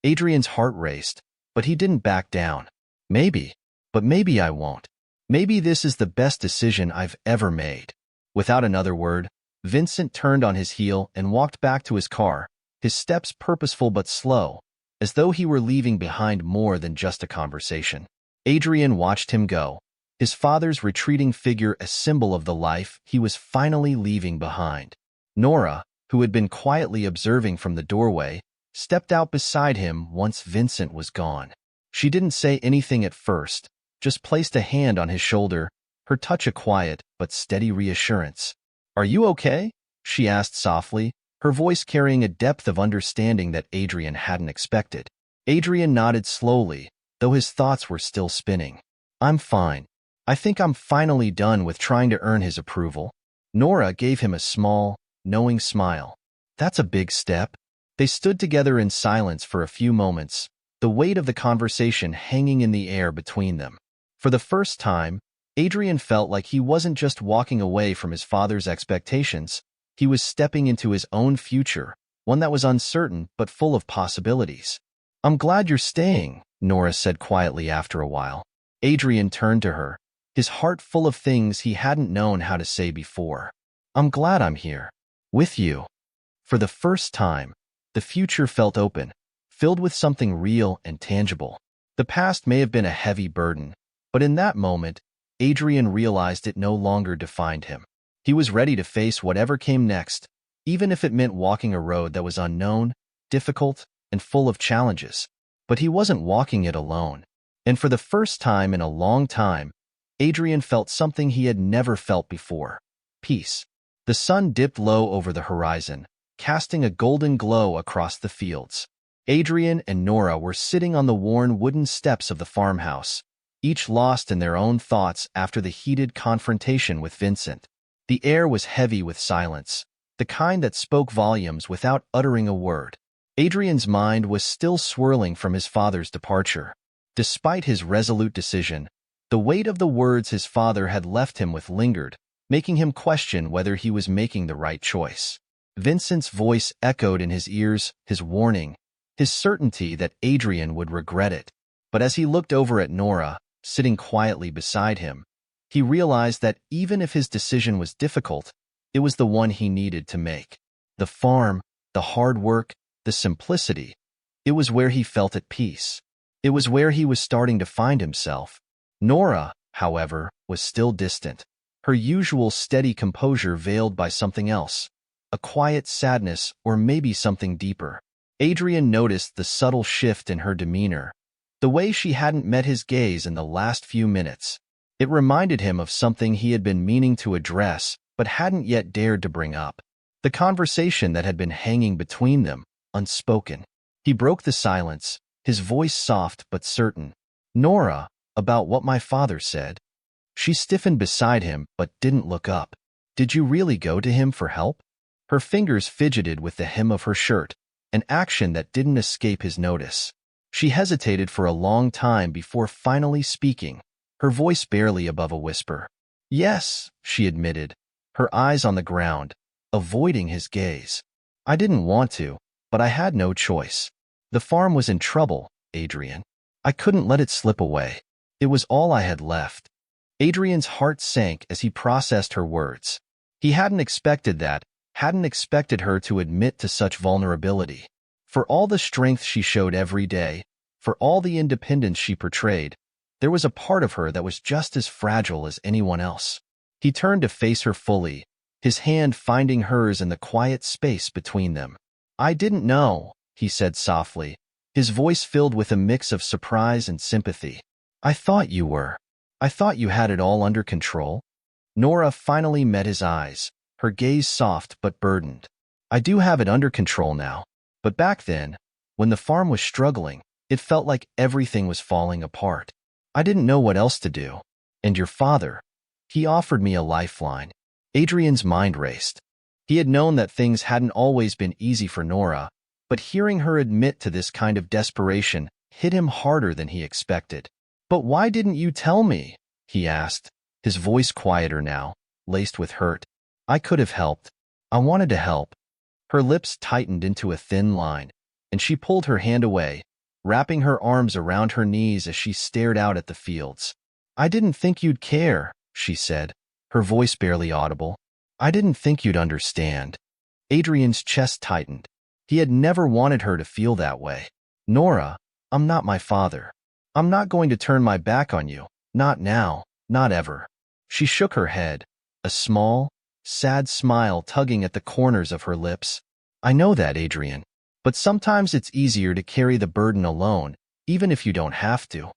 S1: Adrian's heart raced, but he didn't back down. Maybe, but maybe I won't. Maybe this is the best decision I've ever made. Without another word, Vincent turned on his heel and walked back to his car, his steps purposeful but slow, as though he were leaving behind more than just a conversation. Adrian watched him go, his father's retreating figure a symbol of the life he was finally leaving behind. Nora, who had been quietly observing from the doorway, stepped out beside him once Vincent was gone. She didn't say anything at first, just placed a hand on his shoulder, her touch a quiet but steady reassurance. Are you okay? She asked softly, her voice carrying a depth of understanding that Adrian hadn't expected. Adrian nodded slowly, though his thoughts were still spinning. I'm fine. I think I'm finally done with trying to earn his approval. Nora gave him a small, knowing smile. That's a big step. They stood together in silence for a few moments, the weight of the conversation hanging in the air between them. For the first time, Adrian felt like he wasn't just walking away from his father's expectations, he was stepping into his own future, one that was uncertain but full of possibilities. I'm glad you're staying, Nora said quietly after a while. Adrian turned to her, his heart full of things he hadn't known how to say before. I'm glad I'm here. With you. For the first time, the future felt open, filled with something real and tangible. The past may have been a heavy burden, but in that moment, Adrian realized it no longer defined him. He was ready to face whatever came next, even if it meant walking a road that was unknown, difficult, and full of challenges. But he wasn't walking it alone. And for the first time in a long time, Adrian felt something he had never felt before. Peace. The sun dipped low over the horizon, casting a golden glow across the fields. Adrian and Nora were sitting on the worn wooden steps of the farmhouse, each lost in their own thoughts after the heated confrontation with Vincent. The air was heavy with silence, the kind that spoke volumes without uttering a word. Adrian's mind was still swirling from his father's departure. Despite his resolute decision, the weight of the words his father had left him with lingered, making him question whether he was making the right choice. Vincent's voice echoed in his ears, his warning, his certainty that Adrian would regret it. But as he looked over at Nora, sitting quietly beside him, he realized that even if his decision was difficult, it was the one he needed to make. The farm, the hard work, the simplicity, it was where he felt at peace. It was where he was starting to find himself. Nora, however, was still distant, her usual steady composure veiled by something else, a quiet sadness or maybe something deeper. Adrian noticed the subtle shift in her demeanor, the way she hadn't met his gaze in the last few minutes. It reminded him of something he had been meaning to address but hadn't yet dared to bring up. The conversation that had been hanging between them, unspoken. He broke the silence, his voice soft but certain. "Nora, about what my father said." She stiffened beside him but didn't look up. "Did you really go to him for help?" Her fingers fidgeted with the hem of her shirt, an action that didn't escape his notice. She hesitated for a long time before finally speaking, her voice barely above a whisper. "Yes," she admitted, her eyes on the ground, avoiding his gaze. "I didn't want to, but I had no choice. The farm was in trouble, Adrian. I couldn't let it slip away. It was all I had left." Adrian's heart sank as he processed her words. He hadn't expected that, hadn't expected her to admit to such vulnerability. For all the strength she showed every day, for all the independence she portrayed, there was a part of her that was just as fragile as anyone else. He turned to face her fully, his hand finding hers in the quiet space between them. "I didn't know," he said softly, his voice filled with a mix of surprise and sympathy. "I thought you were. I thought you had it all under control." Nora finally met his eyes, her gaze soft but burdened. "I do have it under control now. But back then, when the farm was struggling, it felt like everything was falling apart. I didn't know what else to do. And your father, he offered me a lifeline." Adrian's mind raced. He had known that things hadn't always been easy for Nora, but hearing her admit to this kind of desperation hit him harder than he expected. "But why didn't you tell me?" he asked, his voice quieter now, laced with hurt. "I could have helped. I wanted to help." Her lips tightened into a thin line, and she pulled her hand away, wrapping her arms around her knees as she stared out at the fields. "I didn't think you'd care," she said, her voice barely audible. "I didn't think you'd understand." Adrian's chest tightened. He had never wanted her to feel that way. "Nora, I'm not my father. I'm not going to turn my back on you, not now, not ever." She shook her head, a small, sad smile tugging at the corners of her lips. "I know that, Adrian. But sometimes it's easier to carry the burden alone, even if you don't have to."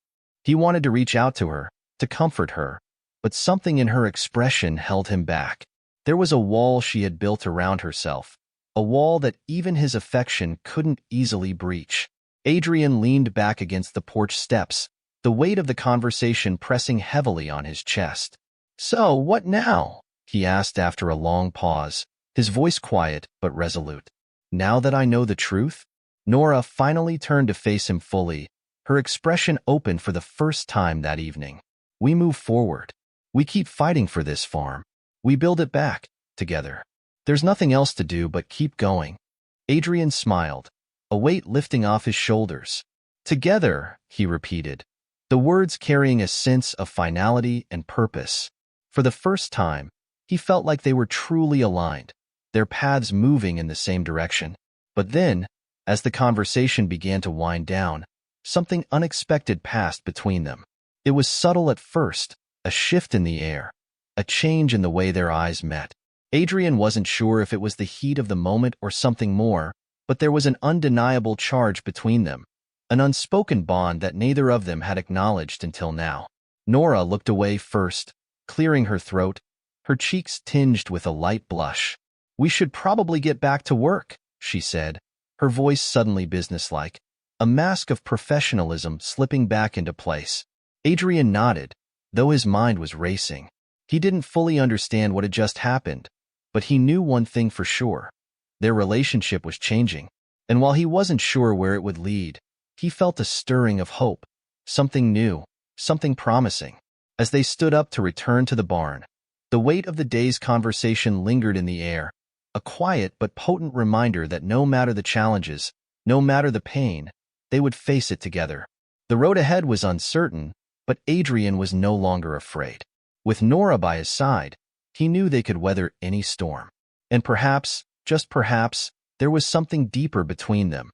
S1: He wanted to reach out to her, to comfort her, but something in her expression held him back. There was a wall she had built around herself, a wall that even his affection couldn't easily breach. Adrian leaned back against the porch steps, the weight of the conversation pressing heavily on his chest. "So, what now?" he asked after a long pause, his voice quiet but resolute. "Now that I know the truth?" Nora finally turned to face him fully, her expression open for the first time that evening. "We move forward. We keep fighting for this farm. We build it back, together. There's nothing else to do but keep going." Adrian smiled, a weight lifting off his shoulders. "Together," he repeated, the words carrying a sense of finality and purpose. For the first time, he felt like they were truly aligned, their paths moving in the same direction. But then, as the conversation began to wind down, something unexpected passed between them. It was subtle at first, a shift in the air, a change in the way their eyes met. Adrian wasn't sure if it was the heat of the moment or something more, but there was an undeniable charge between them, an unspoken bond that neither of them had acknowledged until now. Nora looked away first, clearing her throat, her cheeks tinged with a light blush. "We should probably get back to work," she said, her voice suddenly businesslike, a mask of professionalism slipping back into place. Adrian nodded, though his mind was racing. He didn't fully understand what had just happened, but he knew one thing for sure. Their relationship was changing, and while he wasn't sure where it would lead, he felt a stirring of hope, something new, something promising. As they stood up to return to the barn, the weight of the day's conversation lingered in the air, a quiet but potent reminder that no matter the challenges, no matter the pain, they would face it together. The road ahead was uncertain, but Adrian was no longer afraid. With Nora by his side, he knew they could weather any storm. And perhaps, just perhaps, there was something deeper between them.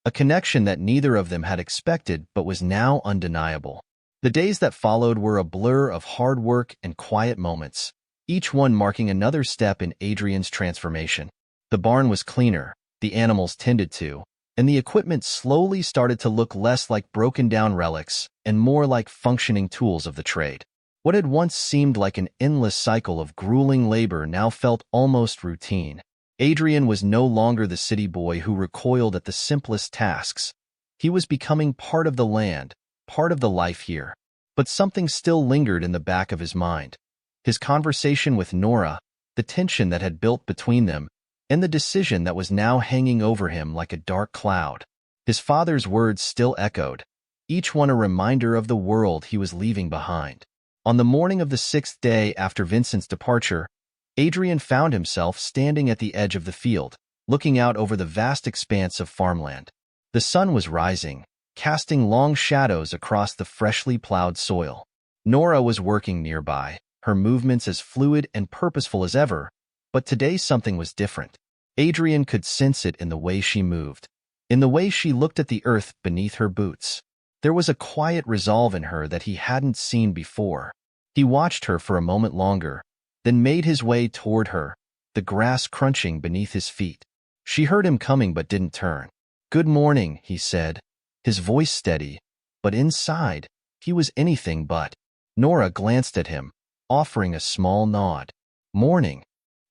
S1: A connection that neither of them had expected but was now undeniable. The days that followed were a blur of hard work and quiet moments, each one marking another step in Adrian's transformation. The barn was cleaner, the animals tended to, and the equipment slowly started to look less like broken-down relics and more like functioning tools of the trade. What had once seemed like an endless cycle of grueling labor now felt almost routine. Adrian was no longer the city boy who recoiled at the simplest tasks. He was becoming part of the land, part of the life here. But something still lingered in the back of his mind. His conversation with Nora, the tension that had built between them, and the decision that was now hanging over him like a dark cloud. His father's words still echoed, each one a reminder of the world he was leaving behind. On the morning of the 6th day after Vincent's departure, Adrian found himself standing at the edge of the field, looking out over the vast expanse of farmland. The sun was rising, casting long shadows across the freshly plowed soil. Nora was working nearby, her movements as fluid and purposeful as ever, but today something was different. Adrian could sense it in the way she moved, in the way she looked at the earth beneath her boots. There was a quiet resolve in her that he hadn't seen before. He watched her for a moment longer, then made his way toward her, the grass crunching beneath his feet. She heard him coming but didn't turn. "Good morning," he said, his voice steady, but inside, he was anything but. Nora glanced at him, offering a small nod. "Morning."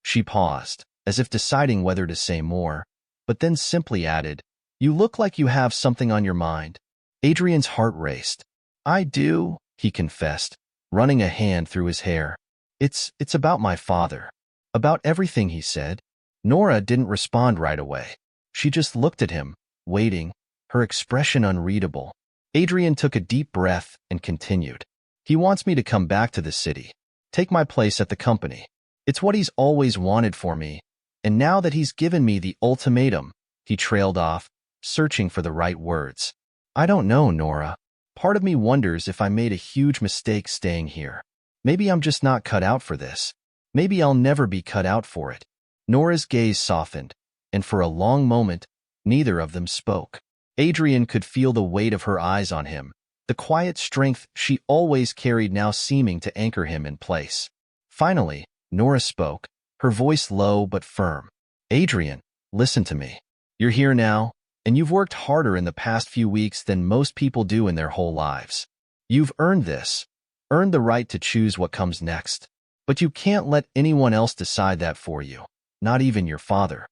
S1: She paused, as if deciding whether to say more, but then simply added, "You look like you have something on your mind." Adrian's heart raced. "I do," he confessed, running a hand through his hair. It's about my father. About everything," he said. Nora didn't respond right away. She just looked at him, waiting, her expression unreadable. Adrian took a deep breath and continued. "He wants me to come back to the city, take my place at the company. It's what he's always wanted for me, and now that he's given me the ultimatum," he trailed off, searching for the right words. "I don't know, Nora. Part of me wonders if I made a huge mistake staying here. Maybe I'm just not cut out for this. Maybe I'll never be cut out for it." Nora's gaze softened, and for a long moment, neither of them spoke. Adrian could feel the weight of her eyes on him, the quiet strength she always carried now seeming to anchor him in place. Finally, Nora spoke, her voice low but firm. "Adrian, listen to me. You're here now, and you've worked harder in the past few weeks than most people do in their whole lives. You've earned this, earned the right to choose what comes next. But you can't let anyone else decide that for you, not even your father."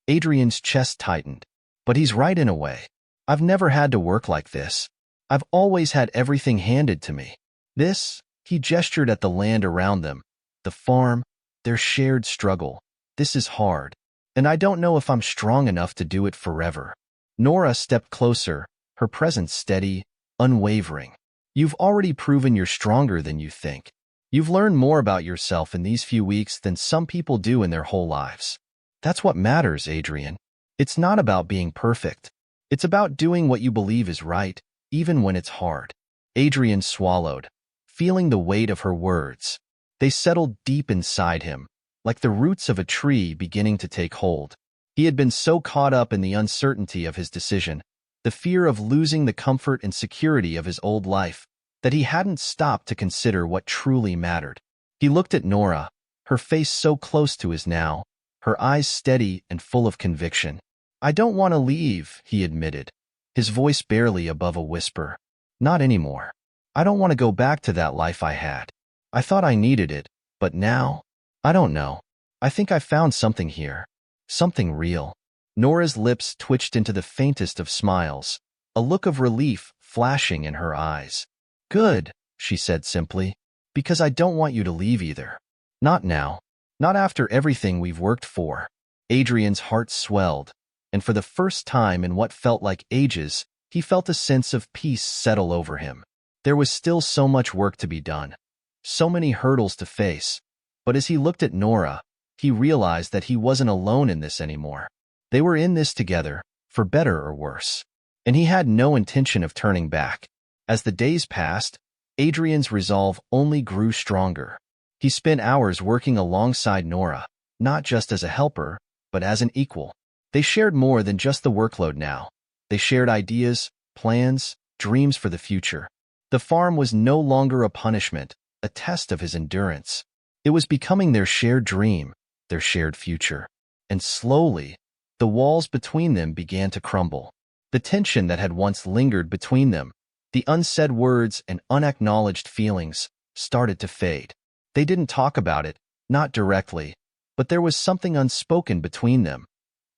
S1: Adrian's chest tightened. "But he's right in a way. I've never had to work like this. I've always had everything handed to me. This," he gestured at the land around them, the farm, their shared struggle. "This is hard, and I don't know if I'm strong enough to do it forever." Nora stepped closer, her presence steady, unwavering. "You've already proven you're stronger than you think. You've learned more about yourself in these few weeks than some people do in their whole lives. That's what matters, Adrian. It's not about being perfect. It's about doing what you believe is right, even when it's hard." Adrian swallowed, feeling the weight of her words. They settled deep inside him, like the roots of a tree beginning to take hold. He had been so caught up in the uncertainty of his decision, the fear of losing the comfort and security of his old life, that he hadn't stopped to consider what truly mattered. He looked at Nora, her face so close to his now, her eyes steady and full of conviction. "I don't want to leave," he admitted, his voice barely above a whisper. "Not anymore. I don't want to go back to that life I had. I thought I needed it, but now, I don't know. I think I found something here. Something real." Nora's lips twitched into the faintest of smiles, a look of relief flashing in her eyes. "Good," she said simply, "because I don't want you to leave either. Not now. Not after everything we've worked for." Adrian's heart swelled, and for the first time in what felt like ages, he felt a sense of peace settle over him. There was still so much work to be done, so many hurdles to face, but as he looked at Nora, he realized that he wasn't alone in this anymore. They were in this together, for better or worse, and he had no intention of turning back. As the days passed, Adrian's resolve only grew stronger. He spent hours working alongside Nora, not just as a helper, but as an equal. They shared more than just the workload now. They shared ideas, plans, dreams for the future. The farm was no longer a punishment, a test of his endurance. It was becoming their shared dream, their shared future. And slowly, the walls between them began to crumble. The tension that had once lingered between them, the unsaid words and unacknowledged feelings, started to fade. They didn't talk about it, not directly, but there was something unspoken between them,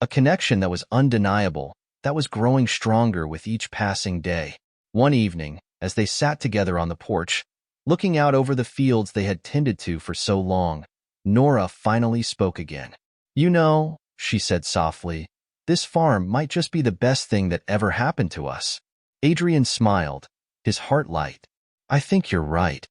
S1: a connection that was undeniable, that was growing stronger with each passing day. One evening, as they sat together on the porch, looking out over the fields they had tended to for so long, Nora finally spoke again. "You know," she said softly, "this farm might just be the best thing that ever happened to us." Adrian smiled, his heart light. "I think you're right."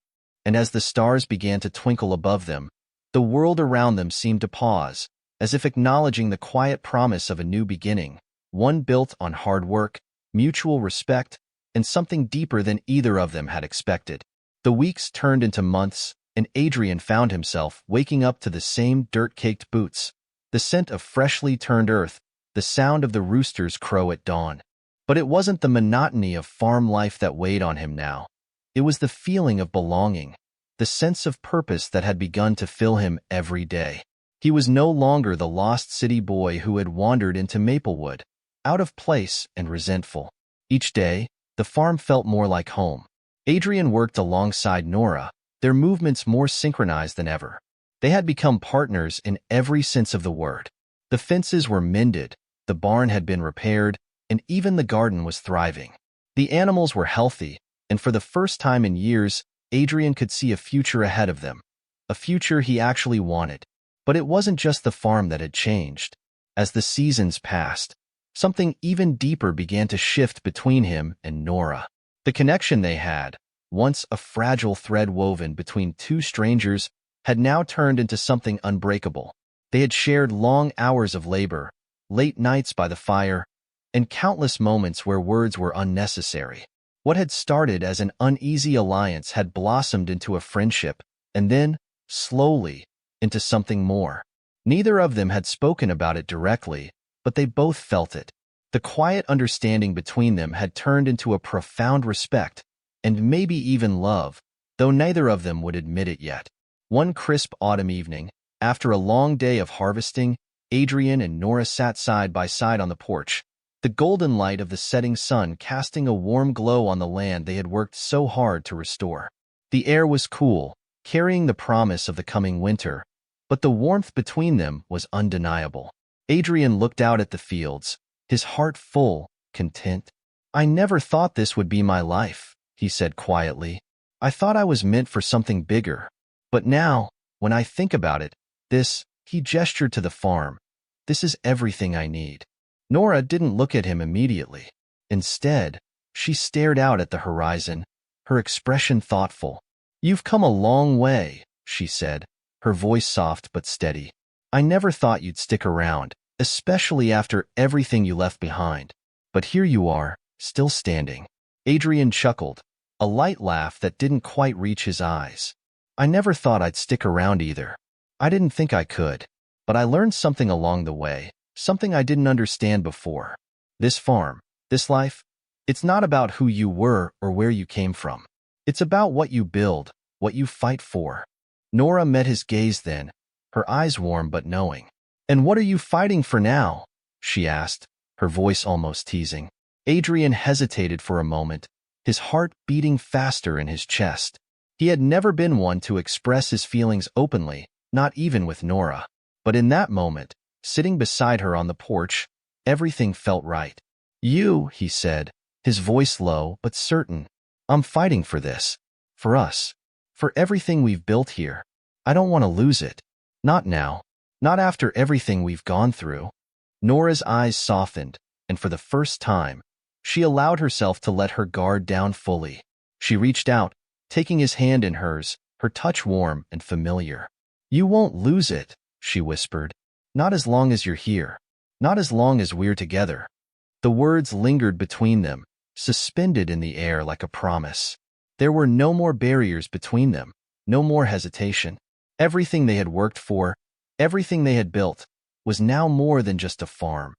S1: And as the stars began to twinkle above them, the world around them seemed to pause, as if acknowledging the quiet promise of a new beginning, one built on hard work, mutual respect, and something deeper than either of them had expected. The weeks turned into months, and Adrian found himself waking up to the same dirt-caked boots, the scent of freshly turned earth, the sound of the rooster's crow at dawn. But it wasn't the monotony of farm life that weighed on him now. It was the feeling of belonging, the sense of purpose that had begun to fill him every day. He was no longer the lost city boy who had wandered into Maplewood, out of place and resentful. Each day, the farm felt more like home. Adrian worked alongside Nora, their movements more synchronized than ever. They had become partners in every sense of the word. The fences were mended, the barn had been repaired, and even the garden was thriving. The animals were healthy, and for the first time in years, Adrian could see a future ahead of them, a future he actually wanted. But it wasn't just the farm that had changed. As the seasons passed, something even deeper began to shift between him and Nora. The connection they had, once a fragile thread woven between two strangers, had now turned into something unbreakable. They had shared long hours of labor, late nights by the fire, and countless moments where words were unnecessary. What had started as an uneasy alliance had blossomed into a friendship, and then, slowly, into something more. Neither of them had spoken about it directly, but they both felt it. The quiet understanding between them had turned into a profound respect, and maybe even love, though neither of them would admit it yet. One crisp autumn evening, after a long day of harvesting, Adrian and Nora sat side by side on the porch, the golden light of the setting sun casting a warm glow on the land they had worked so hard to restore. The air was cool, carrying the promise of the coming winter, but the warmth between them was undeniable. Adrian looked out at the fields, his heart full, content. "I never thought this would be my life," he said quietly. "I thought I was meant for something bigger. But now, when I think about it, he gestured to the farm, this is everything I need." Nora didn't look at him immediately. Instead, she stared out at the horizon, her expression thoughtful. "You've come a long way," she said, her voice soft but steady. "I never thought you'd stick around, especially after everything you left behind. But here you are, still standing." Adrian chuckled, a light laugh that didn't quite reach his eyes. "I never thought I'd stick around either. I didn't think I could. But I learned something along the way, something I didn't understand before. This farm, this life, it's not about who you were or where you came from. It's about what you build, what you fight for." Nora met his gaze then, her eyes warm but knowing. "And what are you fighting for now?" she asked, her voice almost teasing. Adrian hesitated for a moment, his heart beating faster in his chest. He had never been one to express his feelings openly, not even with Nora. But in that moment, sitting beside her on the porch, everything felt right. "You," he said, his voice low but certain, "I'm fighting for this. For us. For everything we've built here. I don't want to lose it. Not now. Not after everything we've gone through." Nora's eyes softened, and for the first time, she allowed herself to let her guard down fully. She reached out, taking his hand in hers, her touch warm and familiar. "You won't lose it," she whispered. "Not as long as you're here. Not as long as we're together." The words lingered between them, suspended in the air like a promise. There were no more barriers between them, no more hesitation. Everything they had worked for, everything they had built, was now more than just a farm.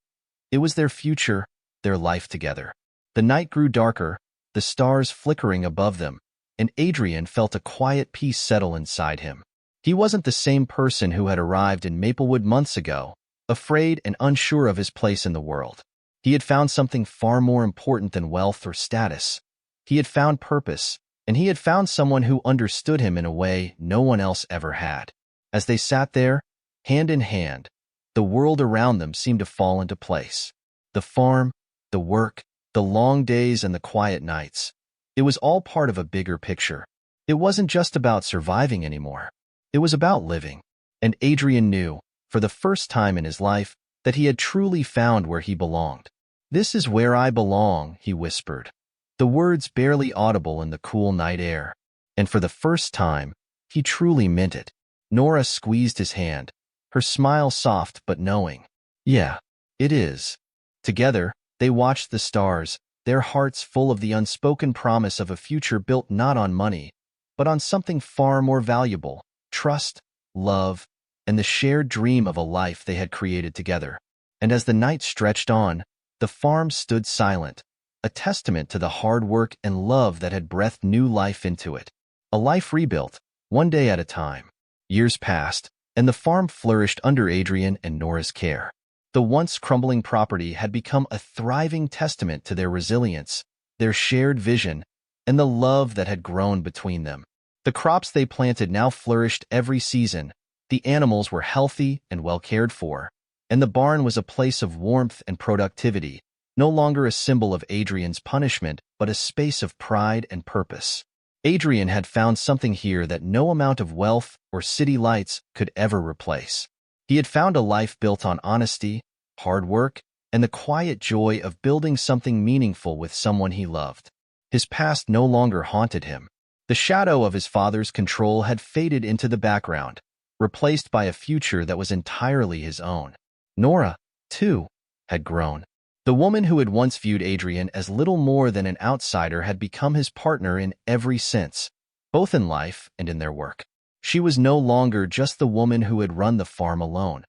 S1: It was their future, their life together. The night grew darker, the stars flickering above them, and Adrian felt a quiet peace settle inside him. He wasn't the same person who had arrived in Maplewood months ago, afraid and unsure of his place in the world. He had found something far more important than wealth or status. He had found purpose, and he had found someone who understood him in a way no one else ever had. As they sat there, hand in hand, the world around them seemed to fall into place. The farm, the work, the long days and the quiet nights. It was all part of a bigger picture. It wasn't just about surviving anymore. It was about living. And Adrian knew, for the first time in his life, that he had truly found where he belonged. "This is where I belong," he whispered, the words barely audible in the cool night air. And for the first time, he truly meant it. Nora squeezed his hand, her smile soft but knowing. "Yeah, it is." Together, they watched the stars, their hearts full of the unspoken promise of a future built not on money, but on something far more valuable: trust, love, and the shared dream of a life they had created together. And as the night stretched on, the farm stood silent, a testament to the hard work and love that had breathed new life into it. A life rebuilt, one day at a time. Years passed, and the farm flourished under Adrian and Nora's care. The once crumbling property had become a thriving testament to their resilience, their shared vision, and the love that had grown between them. The crops they planted now flourished every season, the animals were healthy and well cared for, and the barn was a place of warmth and productivity, no longer a symbol of Adrian's punishment, but a space of pride and purpose. Adrian had found something here that no amount of wealth or city lights could ever replace. He had found a life built on honesty, hard work, and the quiet joy of building something meaningful with someone he loved. His past no longer haunted him. The shadow of his father's control had faded into the background, replaced by a future that was entirely his own. Nora, too, had grown. The woman who had once viewed Adrian as little more than an outsider had become his partner in every sense, both in life and in their work. She was no longer just the woman who had run the farm alone.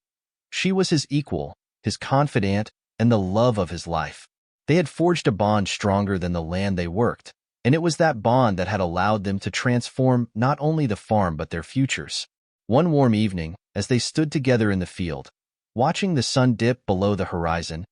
S1: She was his equal, his confidant, and the love of his life. They had forged a bond stronger than the land they worked, and it was that bond that had allowed them to transform not only the farm but their futures. One warm evening, as they stood together in the field, watching the sun dip below the horizon,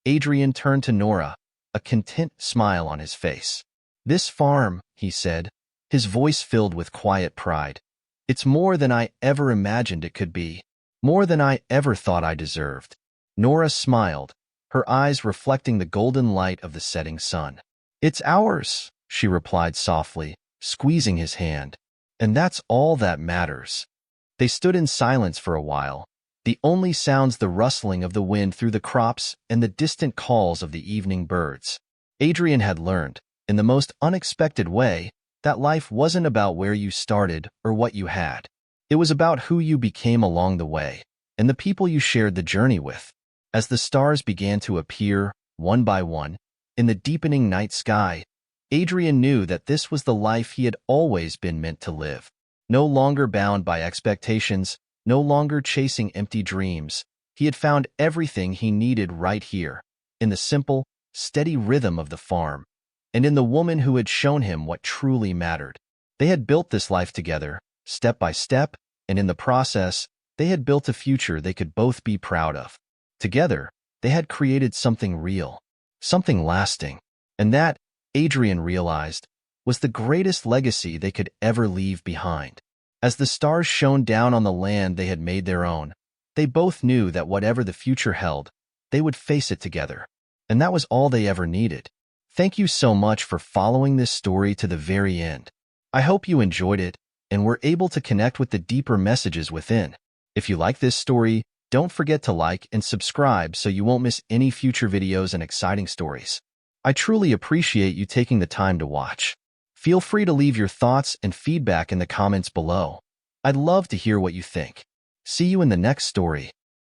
S1: Adrian turned to Nora, a content smile on his face. "This farm," he said, his voice filled with quiet pride, "it's more than I ever imagined it could be, more than I ever thought I deserved." Nora smiled, her eyes reflecting the golden light of the setting sun. "It's ours," she replied softly, squeezing his hand. "And that's all that matters." They stood in silence for a while, the only sounds the rustling of the wind through the crops and the distant calls of the evening birds. Adrian had learned, in the most unexpected way, that life wasn't about where you started or what you had. It was about who you became along the way, and the people you shared the journey with. As the stars began to appear, one by one, in the deepening night sky, Adrian knew that this was the life he had always been meant to live. No longer bound by expectations, no longer chasing empty dreams, he had found everything he needed right here, in the simple, steady rhythm of the farm, and in the woman who had shown him what truly mattered. They had built this life together, step by step, and in the process, they had built a future they could both be proud of. Together, they had created something real, something lasting, and that, Adrian realized, was the greatest legacy they could ever leave behind. As the stars shone down on the land they had made their own, they both knew that whatever the future held, they would face it together. And that was all they ever needed. Thank you so much for following this story to the very end. I hope you enjoyed it and were able to connect with the deeper messages within. If you like this story, don't forget to like and subscribe so you won't miss any future videos and exciting stories. I truly appreciate you taking the time to watch. Feel free to leave your thoughts and feedback in the comments below. I'd love to hear what you think. See you in the next story.